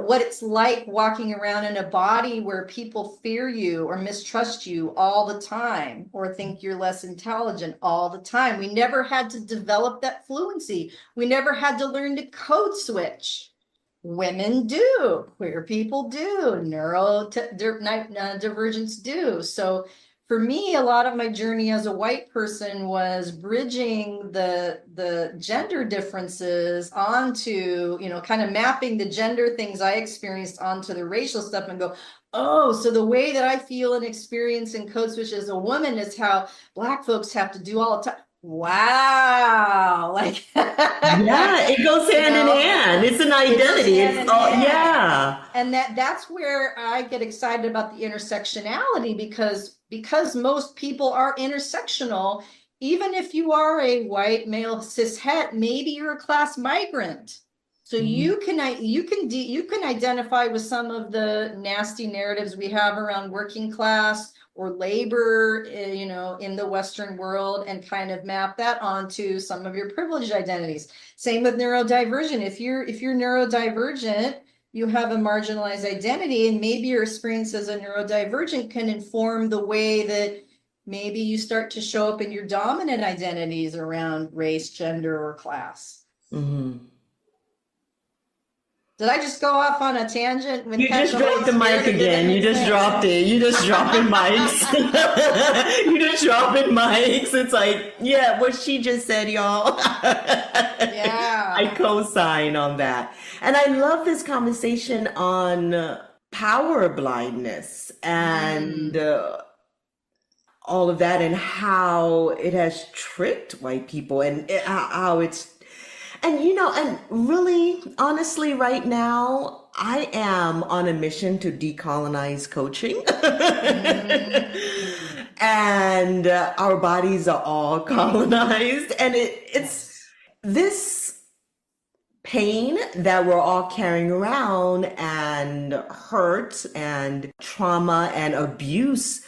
what it's like walking around in a body where people fear you or mistrust you all the time or think you're less intelligent all the time. We never had to develop that fluency. We never had to learn to code switch. Women do, queer people do, neurodivergence do. So for me, a lot of my journey as a white person was bridging the gender differences onto, kind of mapping the gender things I experienced onto the racial stuff and go, oh, so the way that I feel and experience and code switch as a woman is how Black folks have to do all the time. Wow. Like, yeah, it goes hand in hand. It's an identity. It's all, yeah. And that's where I get excited about the intersectionality, because most people are intersectional. Even if you are a white male cis het, maybe you're a class migrant. So you can identify with some of the nasty narratives we have around working class or labor, in the Western world, and kind of map that onto some of your privileged identities. Same with neurodivergent. If you're neurodivergent, you have a marginalized identity, and maybe your experience as a neurodivergent can inform the way that maybe you start to show up in your dominant identities around race, gender, or class. Mm-hmm. Did I just go off on a tangent? You just dropped the mic again. You just dropped it. You just dropping mics. You just dropping mics. It's like, yeah, what she just said, y'all. Yeah. I co-sign on that. And I love this conversation on power blindness and all of that, and how it has tricked white people, and how it's, and and really, honestly, right now, I am on a mission to decolonize coaching. And our bodies are all colonized, and it's this pain that we're all carrying around, and hurt and trauma and abuse,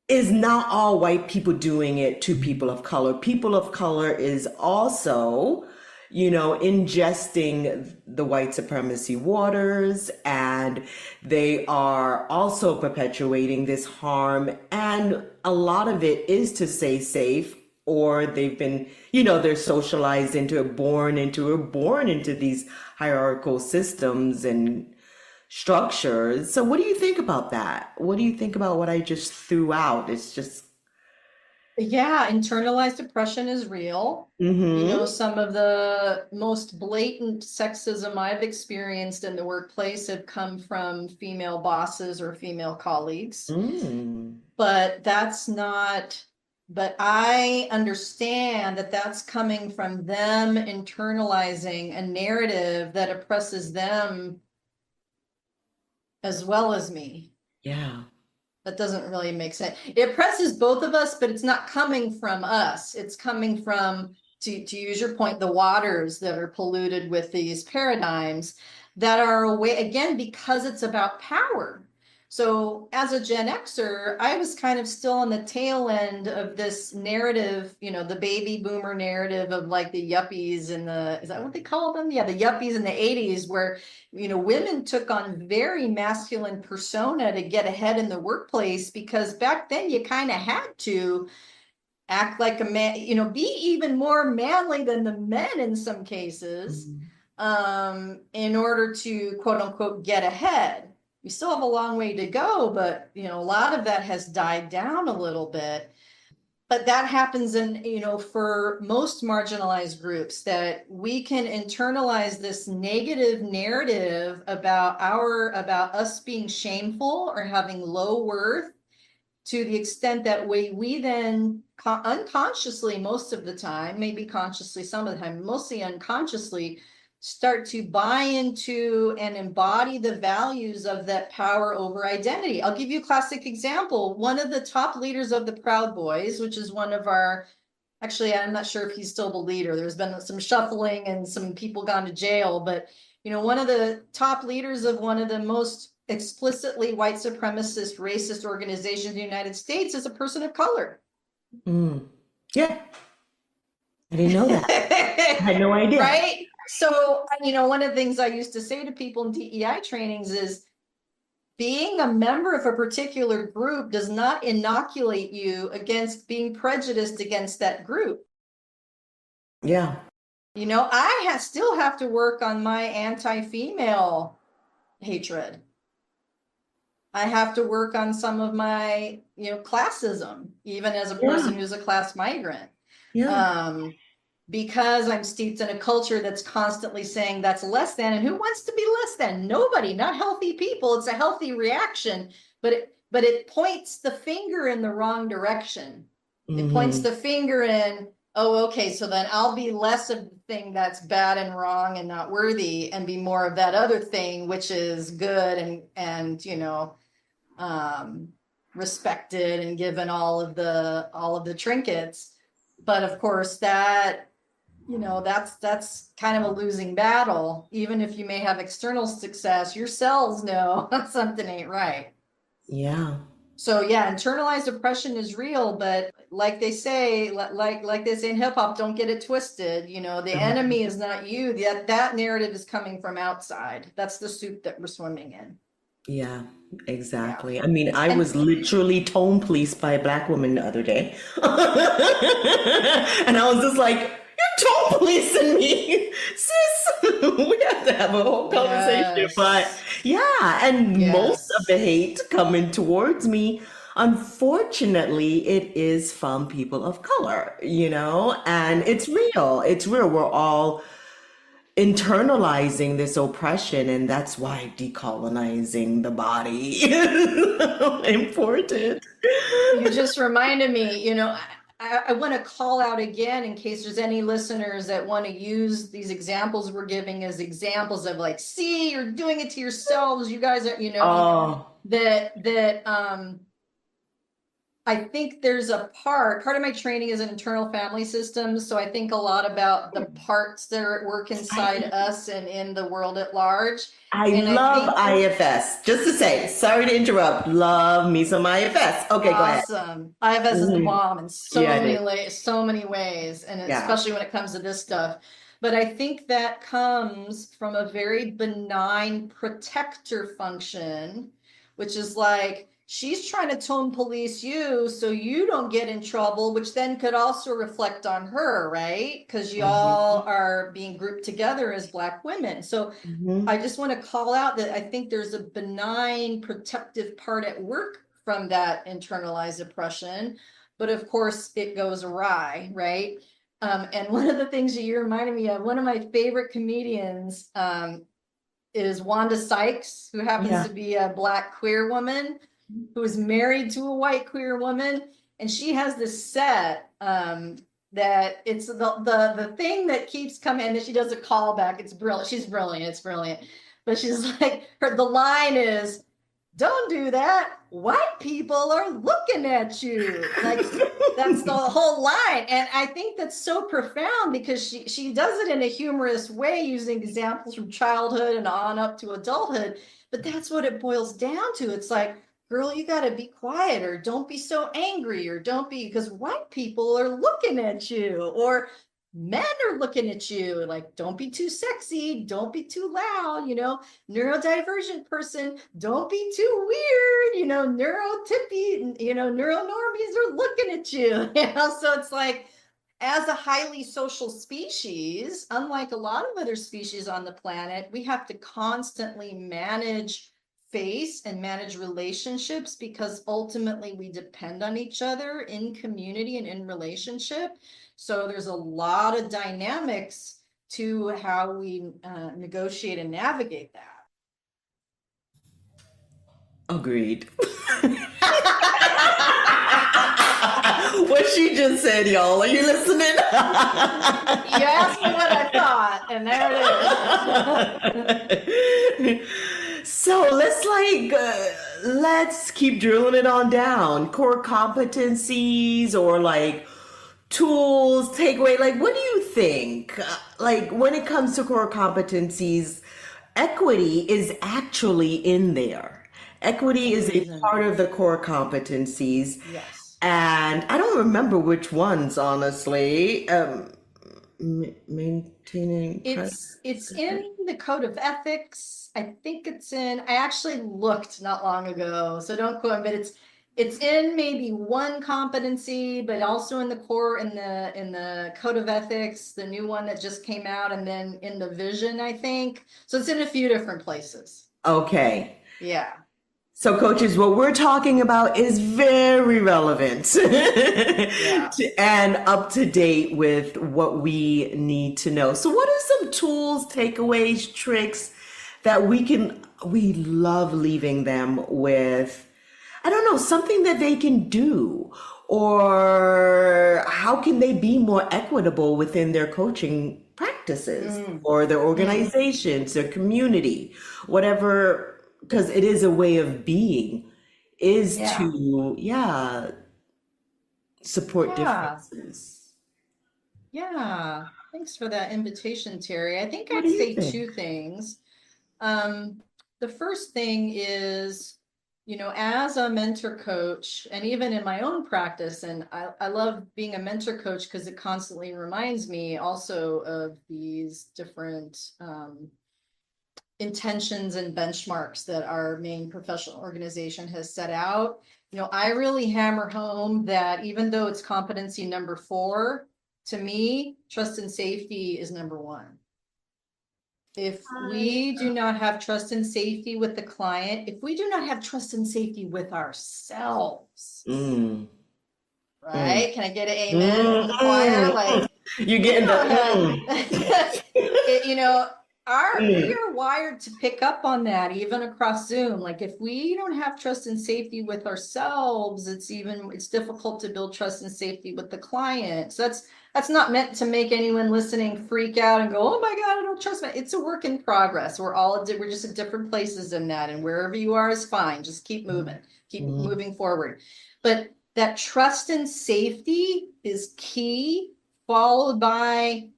is not all white people doing it to people of color. People of color is also, ingesting the white supremacy waters, and they are also perpetuating this harm. And a lot of it is to stay safe, or they've been, they're socialized into it, born into these hierarchical systems and structures. So what do you think about that? What do you think about what I just threw out? It's just... Yeah, internalized oppression is real. Some of the most blatant sexism I've experienced in the workplace have come from female bosses or female colleagues. But I understand that that's coming from them internalizing a narrative that oppresses them as well as me. Yeah. That doesn't really make sense. It oppresses both of us, but it's not coming from us. It's coming from, to use your point, the waters that are polluted with these paradigms that are away, again, because it's about power. So as a Gen Xer, I was kind of still on the tail end of this narrative, the baby boomer narrative of like the yuppies and is that what they call them? Yeah, the yuppies in the 80s, where, women took on very masculine persona to get ahead in the workplace, because back then you kind of had to act like a man, be even more manly than the men in some cases, in order to quote unquote get ahead. We still have a long way to go, but a lot of that has died down a little bit. But that happens for most marginalized groups, that we can internalize this negative narrative about us being shameful or having low worth, to the extent that we then unconsciously, most of the time, maybe consciously some of the time, mostly unconsciously, start to buy into and embody the values of that power over identity. I'll give you a classic example. One of the top leaders of the Proud Boys, which is one of our, actually, I'm not sure if he's still the leader. There's been some shuffling and some people gone to jail, but one of the top leaders of one of the most explicitly white supremacist, racist organizations in the United States is a person of color. Yeah. I didn't know that. I had no idea. Right? So, one of the things I used to say to people in DEI trainings is, being a member of a particular group does not inoculate you against being prejudiced against that group. Yeah. I still have to work on my anti-female hatred. I have to work on some of my, classism, even as a person who's a class migrant. Yeah. Because I'm steeped in a culture that's constantly saying that's less than, and who wants to be less than? Nobody, not healthy people. It's a healthy reaction, but it points the finger in the wrong direction. It points the finger in, oh, okay, so then I'll be less of the thing that's bad and wrong and not worthy, and be more of that other thing, which is good and respected and given all of the trinkets. But of course that, that's kind of a losing battle. Even if you may have external success, your cells know something ain't right. Yeah. So yeah, internalized oppression is real, but like they say, like they say in hip hop, don't get it twisted. You know, the enemy is not you. That narrative is coming from outside. That's the soup that we're swimming in. Yeah, Yeah. exactly. I mean, I And was literally tone policed by a black woman the other day. And I was just like, you're tone policing me, sis. We have to have a whole conversation. But yes, yeah, and most of the yes. hate coming towards me, unfortunately, it is from people of color, and it's real. It's real. We're all internalizing this oppression, and that's why decolonizing the body is important. You just reminded me, I want to call out again in case there's any listeners that want to use these examples we're giving as examples of like, see, you're doing it to yourselves. You guys are, Oh, that I think there's a part of my training is in internal family systems. So I think a lot about the parts that are at work inside I us and in the world at large. I And I love think IFS. Just to say, sorry to interrupt. Love me some IFS. Okay, go ahead. awesome. IFS is the Mhm. bomb in Yeah, so it many is. so many ways, and Yeah. especially when it comes to this stuff. But I think that comes from a very benign protector function, which is like she's trying to tone police you so you don't get in trouble, which then could also reflect on her, right? Because y'all Mhm. are being grouped together as Black women. So I Mhm. just want to call out that I think there's a benign protective part at work from that internalized oppression, but of course it goes awry, right? And one of the things that you reminded me of, one of my favorite comedians is Wanda Sykes, who happens to Yeah. be a Black queer woman who is married to a white queer woman, and she has this set that it's the thing that keeps coming, and then she does a callback. It's brilliant. She's brilliant. It's brilliant. But she's like, the line is, "Don't do that. White people are looking at you." Like that's the whole line, and I think that's so profound because she does it in a humorous way, using examples from childhood and on up to adulthood. But that's what it boils down to. It's like, girl, you got to be quiet, or don't be so angry, or don't be, because white people are looking at you, or men are looking at you, like, don't be too sexy, don't be too loud, neurodivergent person, don't be too weird, neurotypy, neuronormies are looking at you, so it's like, as a highly social species, unlike a lot of other species on the planet, we have to constantly face and manage relationships because ultimately we depend on each other in community and in relationship. So there's a lot of dynamics to how we negotiate and navigate that. Agreed. What she just said, y'all. Are you listening? You asked me what I thought, and there it is. So let's keep drilling it on down. Core competencies or like tools, takeaway. Like, what do you think? Like when it comes to core competencies, equity is actually in there. Equity is Equity a is in part there. of the core competencies. Yes. And I don't remember which ones, honestly. Maintaining It's in the code of ethics. I think it's in, I actually looked not long ago, so don't quote me, but it's in maybe one competency, but also in the core, in the code of ethics, the new one that just came out, and then in the vision, I think. So it's in a few different places. Okay. Yeah. So, coaches, what we're talking about is very relevant Yeah. and up to date with what we need to know. So, what are some tools, takeaways, tricks that we love leaving them with? I don't know, something that they can do, or how can they be more equitable within their coaching practices Mm. or their Mm. organizations, their community, whatever, because it is a way of being, is Yeah. to, yeah, support Yeah. differences. Yeah. Thanks for that invitation, Terry. I think What I'd do you say think? two things. Um, the first thing is as a mentor coach, and even in my own practice, and I love being a mentor coach because it constantly reminds me also of these different intentions and benchmarks that our main professional organization has set out. I really hammer home that even though it's competency number 4, to me, trust and safety is number 1. If we do not have trust and safety with the client, if we do not have trust and safety with ourselves, right? Can I get an amen from the choir? Like, you're getting we are wired to pick up on that even across Zoom. Like if we don't have trust and safety with ourselves, it's difficult to build trust and safety with the client. So that's not meant to make anyone listening freak out and go, oh my God, I don't trust me. It's a work in progress. We're just at different places in that, and wherever you are is fine. Just keep moving, keep moving forward. But that trust and safety is key, followed by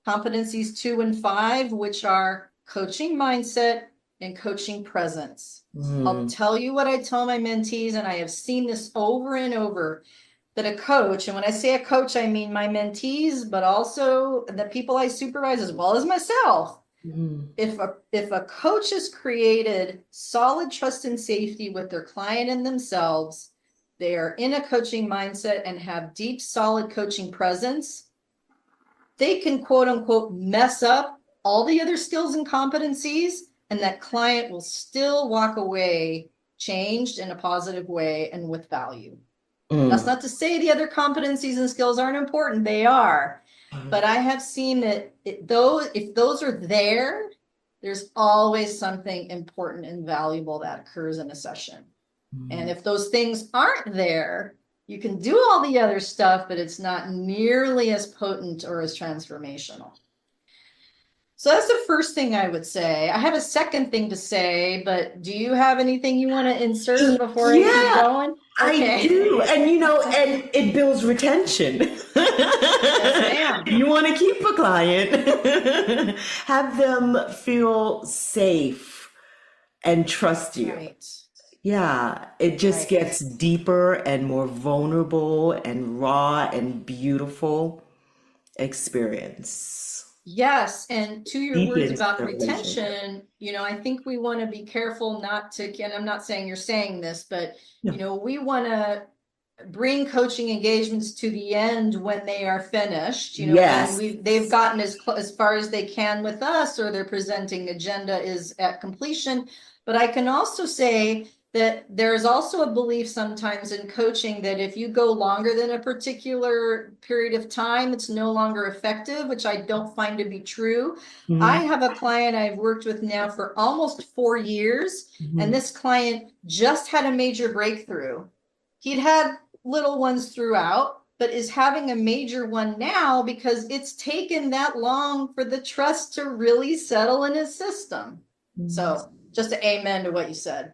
competencies 2 and 5, which are coaching mindset and coaching presence. I'll tell you what I tell my mentees, and I have seen this over and over, that a coach, and when I say a coach, I mean my mentees, but also the people I supervise as well as myself. If a coach has created solid trust and safety with their client and themselves, they are in a coaching mindset and have deep, solid coaching presence, they can quote unquote mess up all the other skills and competencies, and that client will still walk away changed in a positive way and with value. That's not to say the other competencies and skills aren't important. They are. But I have seen that if those are there, there's always something important and valuable that occurs in a session. And if those things aren't there, you can do all the other stuff, but it's not nearly as potent or as transformational. So that's the first thing I would say. I have a second thing to say, but do you have anything you want to insert before I keep going? Okay. I do. And and it builds retention. Yes, ma'am. You want to keep a client, have them feel safe and trust you. Right. Yeah, it just gets deeper and more vulnerable and raw and beautiful experience. Yes, and to your words Deepens about the retention, I think we want to be careful not to, and I'm not saying you're saying this, but we want to bring coaching engagements to the end when they are finished, Yes. when they've gotten as far as they can with us, or their presenting agenda is at completion. But I can also say that there's also a belief sometimes in coaching that if you go longer than a particular period of time, it's no longer effective, which I don't find to be true. I have a client I've worked with now for almost 4 years, and this client just had a major breakthrough. He'd had little ones throughout, but is having a major one now because it's taken that long for the trust to really settle in his system. So just an amen to what you said.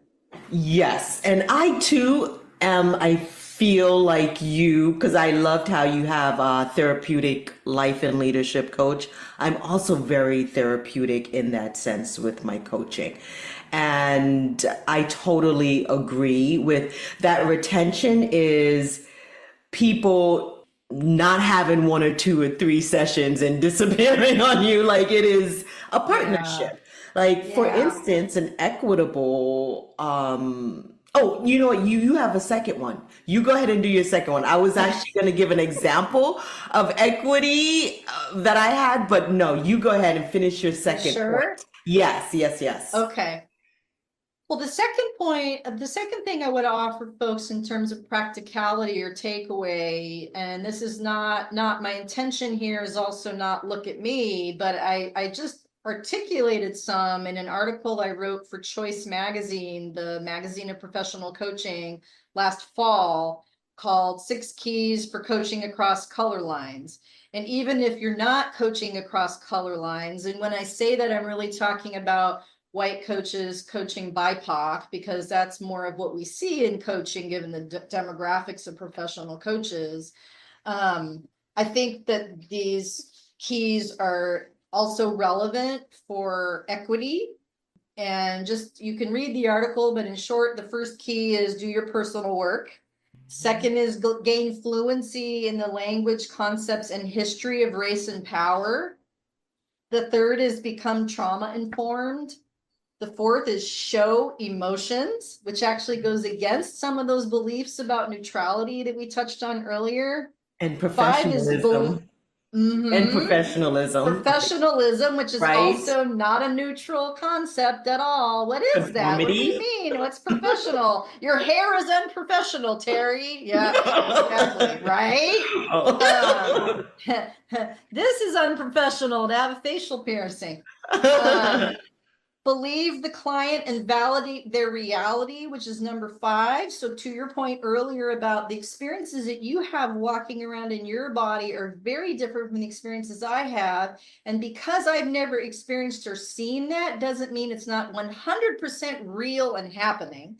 Yes. And I too I feel like you, because I loved how you have a therapeutic life and leadership coach. I'm also very therapeutic in that sense with my coaching. And I totally agree with that. Retention is people not having 1 or 2 or 3 sessions and disappearing on you. Like it is a partnership. Like for instance, an equitable, oh, you know what? You have a second one. You go ahead and do your second one. I was actually going to give an example of equity that I had, but no, you go ahead and finish your second point. Yes. Okay. Well, the second thing I would offer folks in terms of practicality or takeaway, and this is not my intention here is also not look at me, but I just articulated some in an article I wrote for Choice Magazine, the magazine of professional coaching, last fall, called 6 Keys for Coaching Across Color Lines. And even if you're not coaching across color lines, and when I say that, I'm really talking about white coaches coaching BIPOC, because that's more of what we see in coaching given the demographics of professional coaches. I think that these keys are also relevant for equity And just, you can read the article, but in short, the first key is do your personal work. Second is gain fluency in the language, concepts, and history of race and power. The third is become trauma informed. The fourth is show emotions, which actually goes against some of those beliefs about neutrality that we touched on earlier. And Five is professionalism. And professionalism. Professionalism, which is Right. also not a neutral concept at all. What is that? What do you mean? What's professional? Your hair is unprofessional, Terri. Yeah, exactly. Right? Oh. This is unprofessional to have a facial piercing. Believe the client and validate their reality, which is number 5. So to your point earlier about the experiences that you have walking around in your body are very different from the experiences I have. And because I've never experienced or seen that doesn't mean it's not 100% real and happening.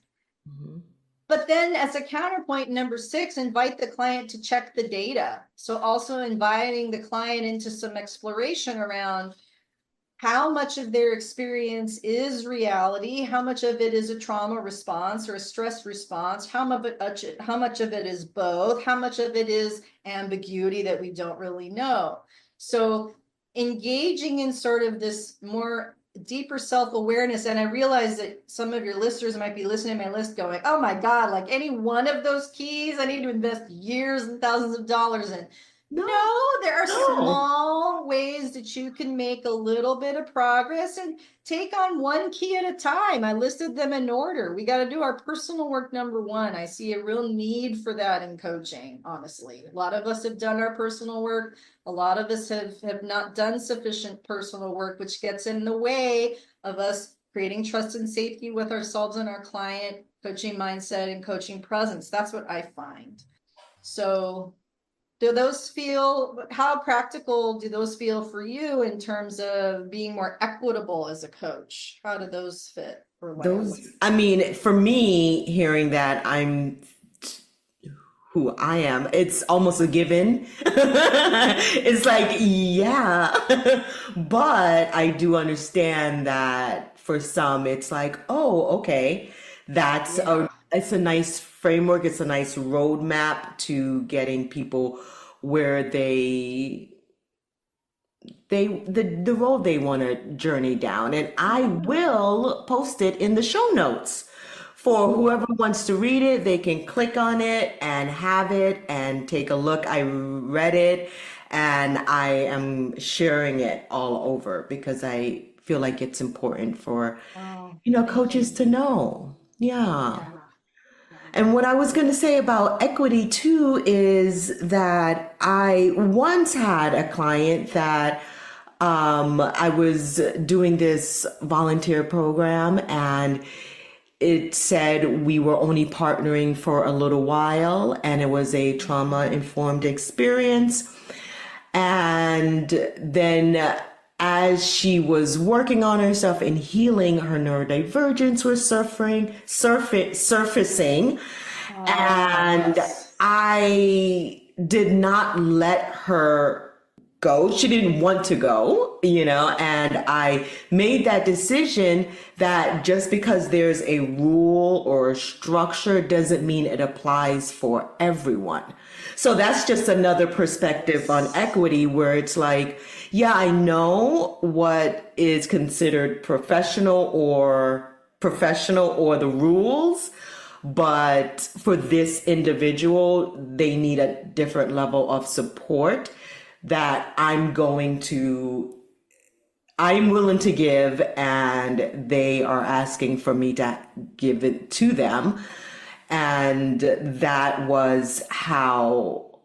Mm-hmm. But then as a counterpoint, number 6, invite the client to check the data. So also inviting the client into some exploration around how much of their experience is reality, how much of it is a trauma response or a stress response, how much of it is both, how much of it is ambiguity that we don't really know. So engaging in sort of this more deeper self-awareness, and I realize that some of your listeners might be listening to my list going, oh my God, like any one of those keys, I need to invest years and thousands of dollars in. No, there are small ways that you can make a little bit of progress and take on one key at a time. I listed them in order. We got to do our personal work number 1. I see a real need for that in coaching, honestly. A lot of us have done our personal work. A lot of us have not done sufficient personal work, which gets in the way of us creating trust and safety with ourselves and our client, coaching mindset, and coaching presence. That's what I find. So do those feel, how practical do those feel for you in terms of being more equitable as a coach? How do those fit? I mean, for me, hearing that I'm who I am, it's almost a given. It's like, yeah, but I do understand that for some, it's like, oh, okay, it's a nice framework. It's a nice roadmap to getting people where the road they want to journey down. And I will post it in the show notes for whoever wants to read it. They can click on it and have it and take a look. I read it and I am sharing it all over because I feel like it's important for, coaches to know. Yeah. And what I was going to say about equity too is that I once had a client that I was doing this volunteer program and it said we were only partnering for a little while and it was a trauma-informed experience. And then as she was working on herself and healing, her neurodivergence was surfacing. And I did not let her go. She didn't want to go, and I made that decision that just because there's a rule or a structure doesn't mean it applies for everyone. So that's just another perspective on equity where it's like, yeah, I know what is considered professional or the rules, but for this individual, they need a different level of support that I'm willing to give, and they are asking for me to give it to them. And that was how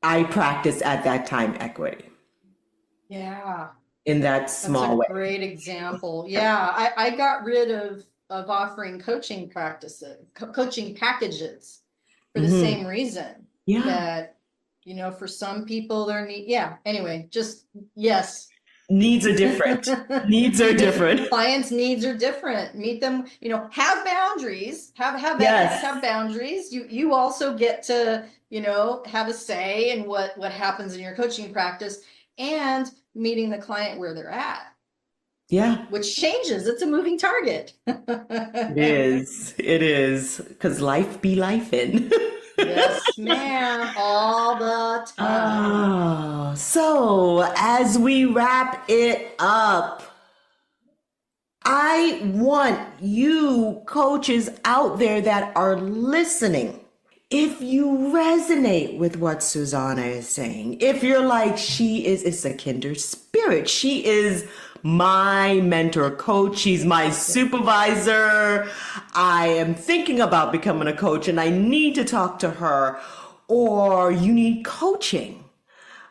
I practiced at that time equity. Yeah. In that small way. That's a great example. Yeah, I got rid of offering coaching packages for the same reason. Yeah. That, for some people anyway, yes. Needs are different. Clients' needs are different. Meet them, have boundaries, have boundaries. You also get to, have a say in what happens in your coaching practice and meeting the client where they're at. Yeah. which changes. It's a moving target. It is. It is. Because life be lifing. Yes, ma'am, all the time. So as we wrap it up, I want you coaches out there that are listening. If you resonate with what Susana is saying, if you're like, it's a kindred spirit. She is my mentor coach. She's my supervisor. I am thinking about becoming a coach and I need to talk to her. Or you need coaching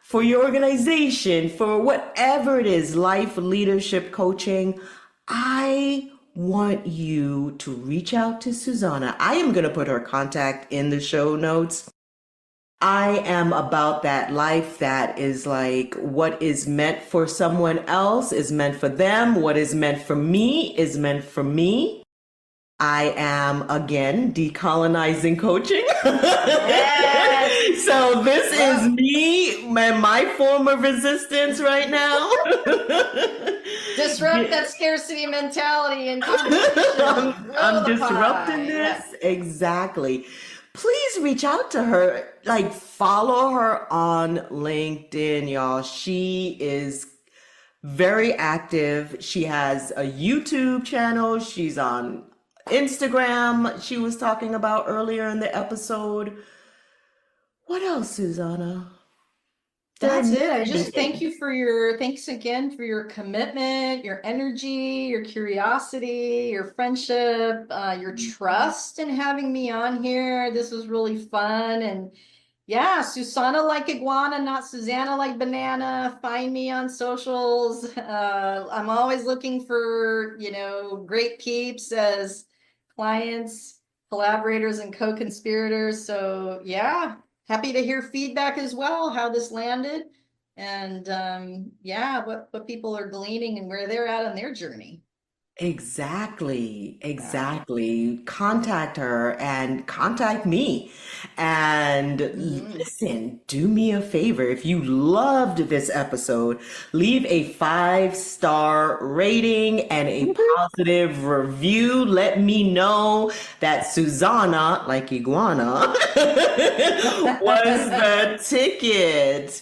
for your organization, for whatever it is, life, leadership, coaching. I want you to reach out to Susana. I am going to put her contact in the show notes. I am about that life that is like what is meant for someone else is meant for them. What is meant for me is meant for me. I am, again, decolonizing coaching. Yes. So this is me and my form of resistance right now. Disrupt that scarcity mentality and competition. I'm disrupting this. Yes. Exactly. Please reach out to her. Like, follow her on LinkedIn, y'all. She is very active. She has a YouTube channel. She's on Instagram, she was talking about earlier in the episode. What else, Susana? That's it. I just thanks again for your commitment, your energy, your curiosity, your friendship, your trust in having me on here. This was really fun. And yeah, Susana like iguana, not Susanna like banana. Find me on socials. I'm always looking for, great peeps as clients, collaborators, and co-conspirators. So yeah, happy to hear feedback as well, how this landed. And what people are gleaning and where they're at on their journey. Exactly. Contact her and contact me. And listen, do me a favor. If you loved this episode, leave a 5-star rating and a positive review. Let me know that Susana, like iguana, was the ticket.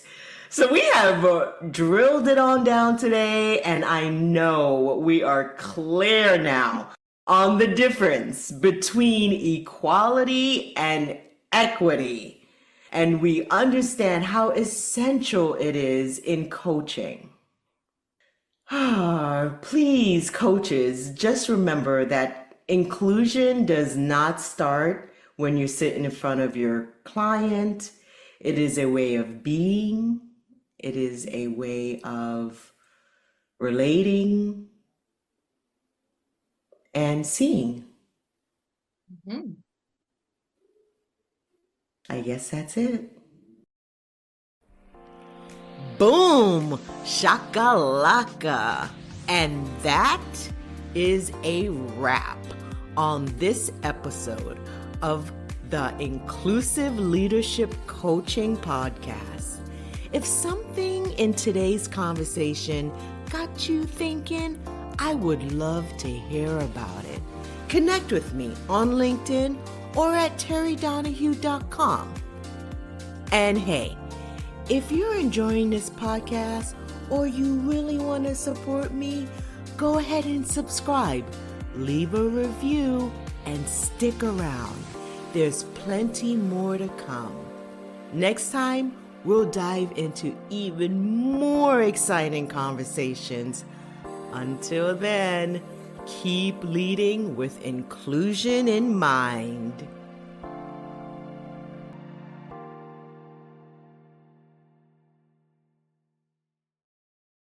So we have drilled it on down today, and I know we are clear now on the difference between equality and equity. And we understand how essential it is in coaching. Please, coaches, just remember that inclusion does not start when you're sitting in front of your client. It is a way of being. It is a way of relating and seeing. I guess that's it. Boom! Shakalaka! And that is a wrap on this episode of the Inclusive Leadership Coaching Podcast. If something in today's conversation got you thinking, I would love to hear about it. Connect with me on LinkedIn or at terridonohue.com. And hey, if you're enjoying this podcast or you really want to support me, go ahead and subscribe, leave a review, and stick around. There's plenty more to come. Next time, we'll dive into even more exciting conversations. Until then, keep leading with inclusion in mind.